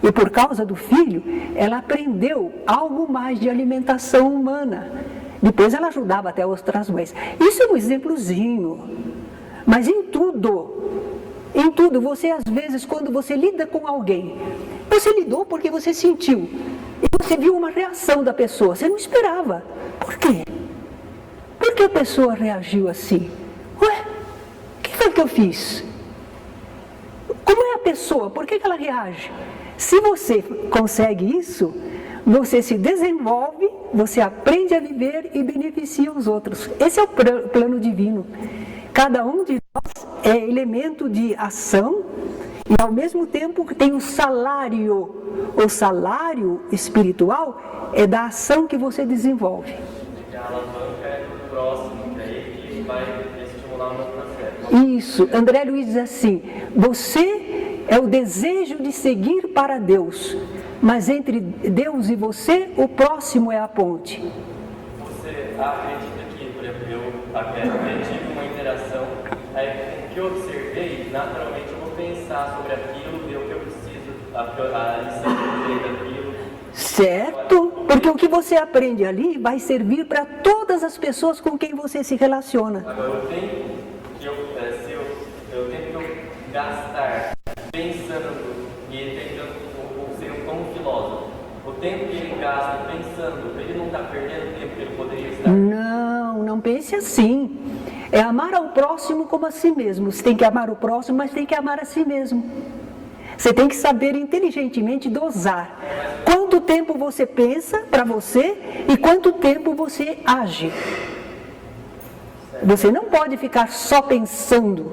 e por causa do filho, ela aprendeu algo mais de alimentação humana. Depois ela ajudava até outras mães. Isso é um exemplozinho, mas em tudo, você às vezes, quando você lida com alguém, você lidou porque você sentiu, e você viu uma reação da pessoa, você não esperava. Por quê? Por que a pessoa reagiu assim? Ué? O que foi que eu fiz? Como é a pessoa? Por que ela reage? Se você consegue isso, você se desenvolve, você aprende a viver e beneficia os outros. Esse é o plano divino. Cada um de nós é elemento de ação e ao mesmo tempo tem o salário. O salário espiritual é da ação que você desenvolve. A alavanca é do próximo, que é ele que vai estimular o meu processo. Isso, André Luiz diz assim: você é o desejo de seguir para Deus, mas entre Deus e você, o próximo é a ponte. Você acredita que, por exemplo, eu tive uma interação, aí o que eu observei, naturalmente eu vou pensar sobre aquilo, ver o que eu preciso, a lição que eu dei daquilo. Certo, porque o que você aprende ali vai servir para todas as pessoas com quem você se relaciona. Agora, o tempo que eu gastar pensando e tentando ser como filósofo, o tempo que ele gasta pensando, ele não está perdendo o tempo que ele poderia estar? Não pense assim. É amar ao próximo como a si mesmo. Você tem que amar o próximo, mas tem que amar a si mesmo. Você tem que saber inteligentemente dosar. Quanto tempo você pensa para você e quanto tempo você age. Você não pode ficar só pensando.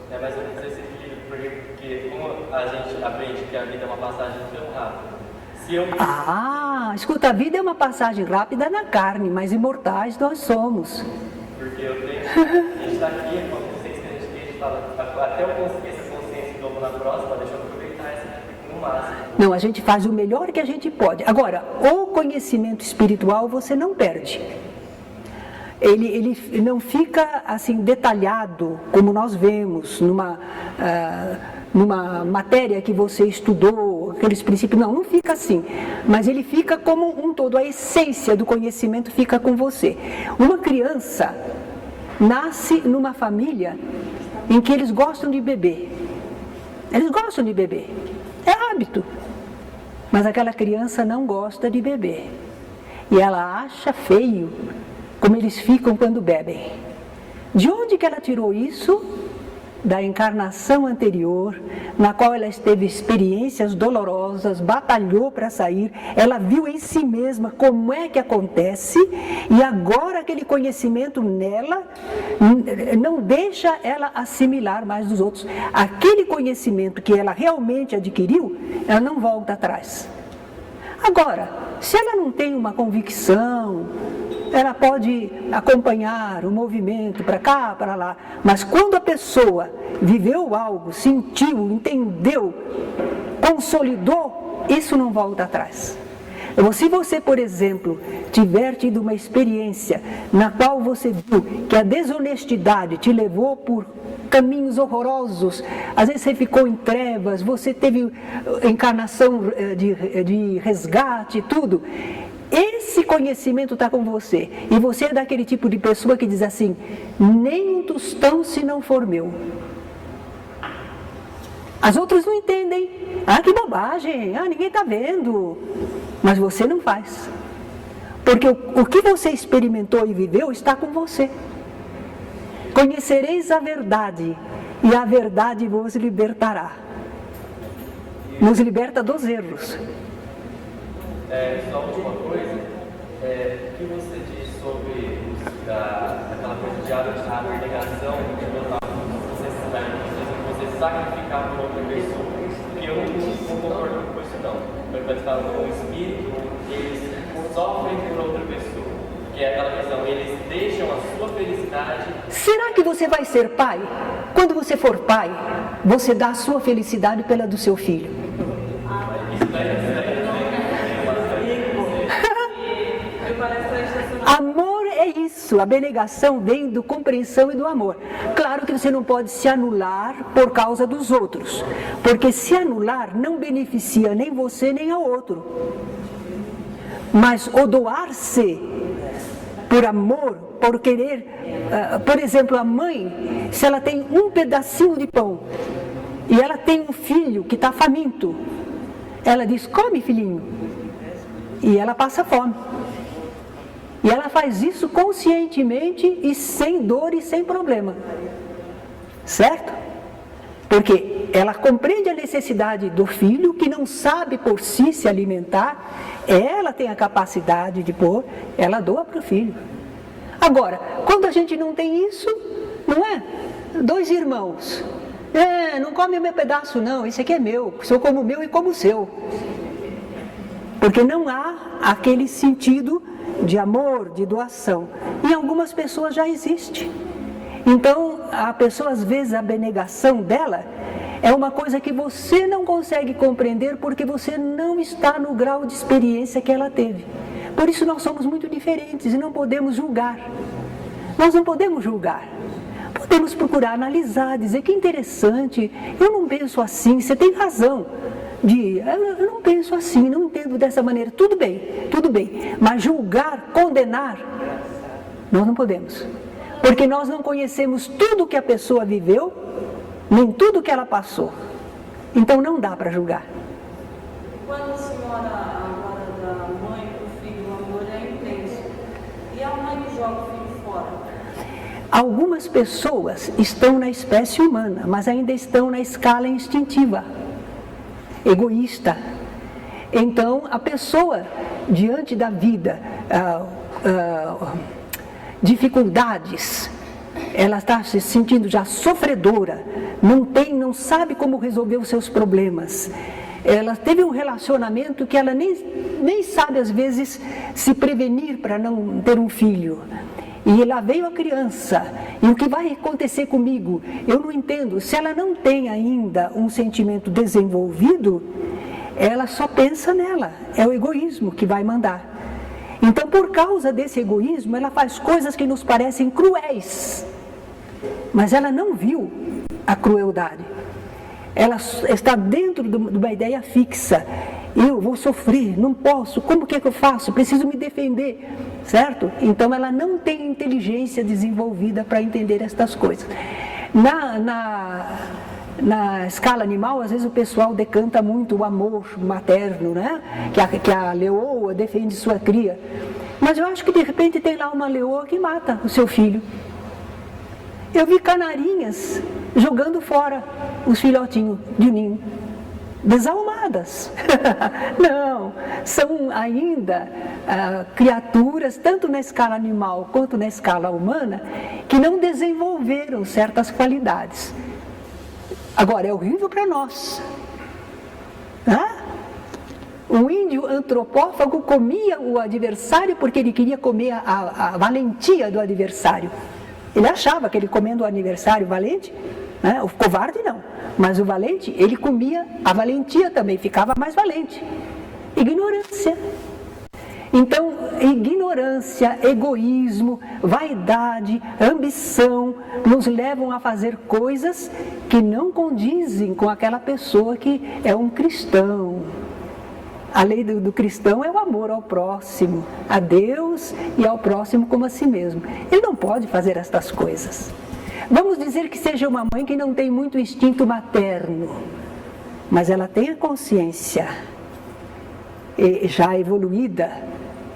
Mas eu não sei se equilíbrio, porque como a gente aprende que a vida é uma passagem tão rápida. Escuta, a vida é uma passagem rápida na carne, mas imortais nós somos. Porque a gente está aqui, vocês têm fala, até eu conseguir essa consciência de novo na próxima, deixa eu aproveitar essa no máximo. Não, a gente faz o melhor que a gente pode. Agora, o conhecimento espiritual você não perde. Ele não fica assim detalhado, como nós vemos numa matéria que você estudou, aqueles princípios, não fica assim, mas ele fica como um todo, a essência do conhecimento fica com você. Uma criança nasce numa família em que eles gostam de beber, é hábito, mas aquela criança não gosta de beber, e ela acha feio como eles ficam quando bebem. De onde que ela tirou isso? Da encarnação anterior, na qual ela teve experiências dolorosas, batalhou para sair, ela viu em si mesma como é que acontece, e agora aquele conhecimento nela não deixa ela assimilar mais dos outros. Aquele conhecimento que ela realmente adquiriu, ela não volta atrás. Agora, se ela não tem uma convicção, ela pode acompanhar o movimento para cá, para lá, mas quando a pessoa viveu algo, sentiu, entendeu, consolidou, isso não volta atrás. Se você, por exemplo, tiver tido uma experiência na qual você viu que a desonestidade te levou por caminhos horrorosos, às vezes você ficou em trevas, você teve encarnação de resgate e tudo, esse conhecimento está com você, e você é daquele tipo de pessoa que diz assim, nem um tostão se não for meu. As outras não entendem, que bobagem, ninguém está vendo, mas você não faz, porque o que você experimentou e viveu está com você. Conhecereis a verdade, e a verdade vos libertará, nos liberta dos erros. Só última coisa, o que você diz sobre aquela coisa de abnegação, você sacrificar por outra pessoa? Porque eu não concordo com isso não. Quando você fala com o espírito, eles sofrem por outra pessoa, que é aquela questão, eles deixam a sua felicidade. Será que você vai ser pai? Quando você for pai, você dá a sua felicidade pela do seu filho. Amor é isso, a abnegação vem do compreensão e do amor. Claro que você não pode se anular por causa dos outros, porque se anular não beneficia nem você nem ao outro. Mas o doar-se por amor, por querer, por exemplo, a mãe, se ela tem um pedacinho de pão e ela tem um filho que está faminto, ela diz, come filhinho, e ela passa fome. E ela faz isso conscientemente e sem dor e sem problema. Certo? Porque ela compreende a necessidade do filho, que não sabe por si se alimentar, ela tem a capacidade de pôr, ela doa para o filho. Agora, quando a gente não tem isso, não é? Dois irmãos, não come o meu pedaço não, esse aqui é meu, eu como o meu e como o seu. Porque não há aquele sentido de amor, de doação. Em algumas pessoas já existe. Então, a pessoa, às vezes, a abnegação dela é uma coisa que você não consegue compreender porque você não está no grau de experiência que ela teve. Por isso nós somos muito diferentes e não podemos julgar. Nós não podemos julgar. Podemos procurar analisar, dizer que interessante, eu não penso assim, você tem razão. Eu não penso assim, não entendo dessa maneira, tudo bem, mas julgar, condenar, nós não podemos, porque nós não conhecemos tudo que a pessoa viveu, nem tudo que ela passou, então não dá para julgar. Quando a senhora agora da mãe para o filho, o amor é intenso, e a mãe que joga o filho fora? Algumas pessoas estão na espécie humana, mas ainda estão na escala instintiva, egoísta. Então, a pessoa, diante da vida, dificuldades, ela está se sentindo já sofredora, não sabe como resolver os seus problemas. Ela teve um relacionamento que ela nem sabe, às vezes, se prevenir para não ter um filho. E lá veio a criança, e o que vai acontecer comigo? Eu não entendo. Se ela não tem ainda um sentimento desenvolvido, ela só pensa nela, é o egoísmo que vai mandar. Então, por causa desse egoísmo, ela faz coisas que nos parecem cruéis, mas ela não viu a crueldade. Ela está dentro de uma ideia fixa. Eu vou sofrer, não posso, como que é que eu faço? Preciso me defender, certo? Então ela não tem inteligência desenvolvida para entender estas coisas. Na escala animal, às vezes o pessoal decanta muito o amor materno, né? Que a leoa defende sua cria. Mas eu acho que de repente tem lá uma leoa que mata o seu filho. Eu vi canarinhas jogando fora os filhotinhos de ninho, desalmadas. Não, são ainda criaturas, tanto na escala animal quanto na escala humana, que não desenvolveram certas qualidades. Agora, é horrível para nós. Um índio antropófago comia o adversário porque ele queria comer a valentia do adversário. Ele achava que ele comendo o adversário valente, né? O covarde não, mas o valente, ele comia a valentia também, ficava mais valente. Ignorância. Então, ignorância, egoísmo, vaidade, ambição nos levam a fazer coisas que não condizem com aquela pessoa que é um cristão. A lei do cristão é o amor ao próximo, a Deus e ao próximo como a si mesmo. Ele não pode fazer estas coisas. Vamos dizer que seja uma mãe que não tem muito instinto materno, mas ela tem a consciência já evoluída.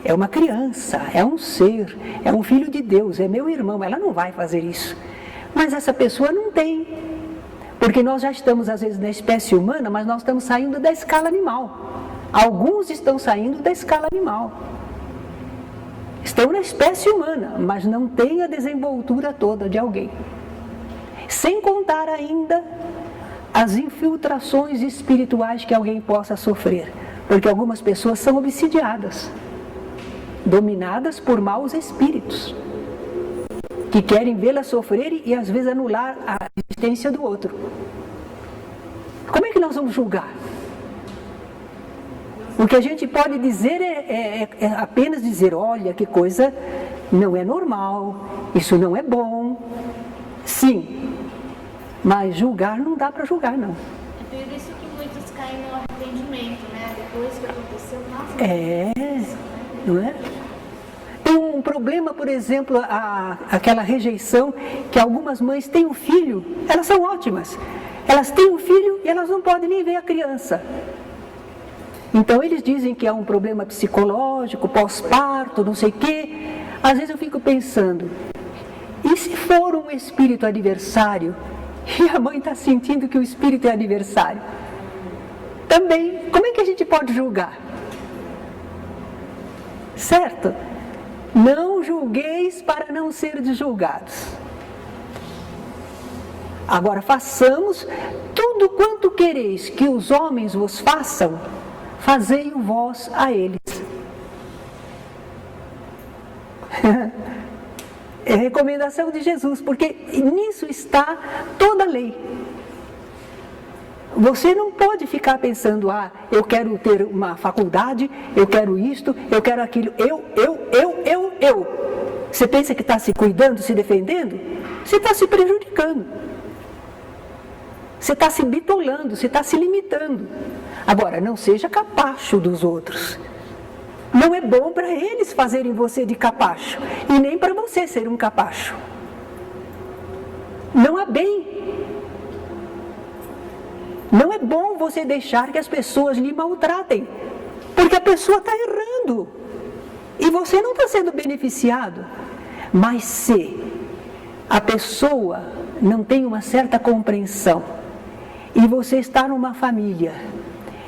É uma criança, é um ser, é um filho de Deus, é meu irmão. Ela não vai fazer isso. Mas essa pessoa não tem. Porque nós já estamos, às vezes, na espécie humana, mas nós estamos saindo da escala animal. Alguns estão saindo da escala animal. Estão na espécie humana, mas não têm a desenvoltura toda de alguém. Sem contar ainda as infiltrações espirituais que alguém possa sofrer. Porque algumas pessoas são obsidiadas, dominadas por maus espíritos, que querem vê-la sofrer e às vezes anular a existência do outro. Como é que nós vamos julgar? O que a gente pode dizer é apenas dizer, olha, que coisa não é normal, isso não é bom. Sim, mas julgar não dá para julgar, não. É por isso que muitos caem no arrependimento, né? Depois que aconteceu, nossa... Não é? Tem um problema, por exemplo, aquela rejeição que algumas mães têm um filho, elas são ótimas. Elas têm um filho e elas não podem nem ver a criança. Então eles dizem que é um problema psicológico, pós-parto, não sei o quê. Às vezes eu fico pensando, e se for um espírito adversário, e a mãe está sentindo que o espírito é adversário? Também, como é que a gente pode julgar? Certo? Não julgueis para não seres julgados. Agora, façamos tudo quanto quereis que os homens vos façam, fazei-o vós a eles. É recomendação de Jesus, porque nisso está toda a lei. Você não pode ficar pensando, eu quero ter uma faculdade, eu quero isto, eu quero aquilo, eu. Você pensa que está se cuidando, se defendendo? Você está se prejudicando. Você está se bitolando, você está se limitando. Agora, não seja capacho dos outros. Não é bom para eles fazerem você de capacho, e nem para você ser um capacho. Não há bem. Não é bom você deixar que as pessoas lhe maltratem, porque a pessoa está errando e você não está sendo beneficiado. Mas se a pessoa não tem uma certa compreensão e você está numa família,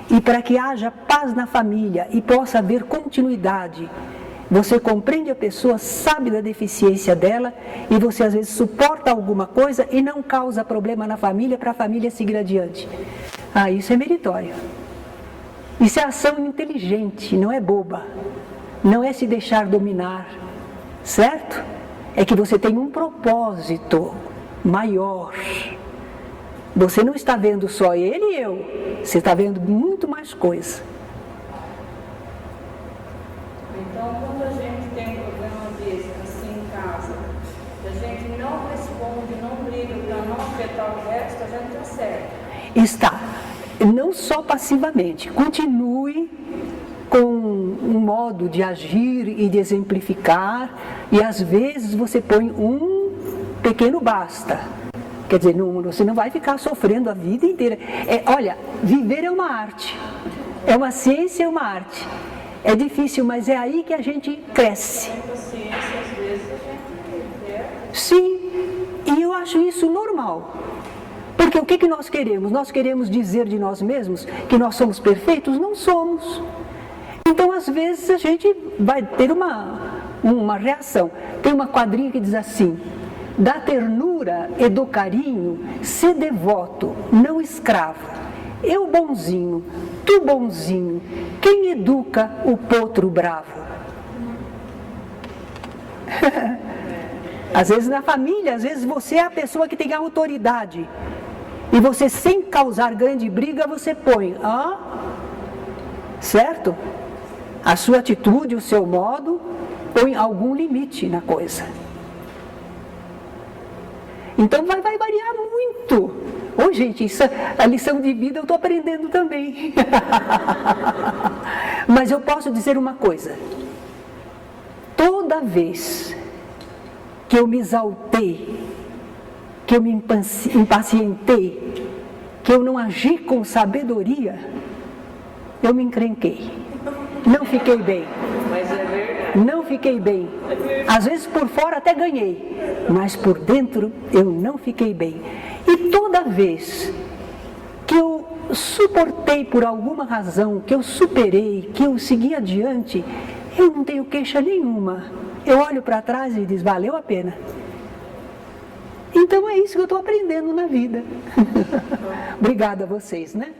e para que haja paz na família e possa haver continuidade, você compreende a pessoa, sabe da deficiência dela e você às vezes suporta alguma coisa e não causa problema na família para a família seguir adiante. Isso é meritório. Isso é ação inteligente, não é boba. Não é se deixar dominar, certo? é que você tem um propósito maior. Você não está vendo só ele e eu, você está vendo muito mais coisa. Então, quando a gente tem um problema desse, assim em casa, a gente não responde, não briga para não afetar o resto, a gente está certo. Está, não só passivamente, continue com um modo de agir e de exemplificar, e às vezes você põe um pequeno basta. Quer dizer, você não vai ficar sofrendo a vida inteira. Olha, viver é uma arte, é uma ciência, é uma arte. É difícil, mas é aí que a gente cresce. Paciência, às vezes a gente quer. Sim, e eu acho isso normal. Porque o que nós queremos? Nós queremos dizer de nós mesmos que nós somos perfeitos? Não somos. Então, às vezes, a gente vai ter uma reação. Tem uma quadrinha que diz assim: da ternura e do carinho, se devoto, não escravo. Eu bonzinho, tu bonzinho, quem educa o potro bravo? Às vezes na família, às vezes você é a pessoa que tem a autoridade. E você, sem causar grande briga, você põe, certo? A sua atitude, o seu modo, põe algum limite na coisa. Então vai variar muito. Ô, gente, a lição de vida eu estou aprendendo também. Mas eu posso dizer uma coisa. Toda vez que eu me exaltei, que eu me impacientei, que eu não agi com sabedoria, eu me encrenquei. Não fiquei bem. Mas é verdade. Não fiquei bem. Às vezes por fora até ganhei, mas por dentro eu não fiquei bem. E toda vez que eu suportei por alguma razão, que eu superei, que eu segui adiante, eu não tenho queixa nenhuma. Eu olho para trás e diz, valeu a pena. Então é isso que eu estou aprendendo na vida. Obrigada a vocês, né?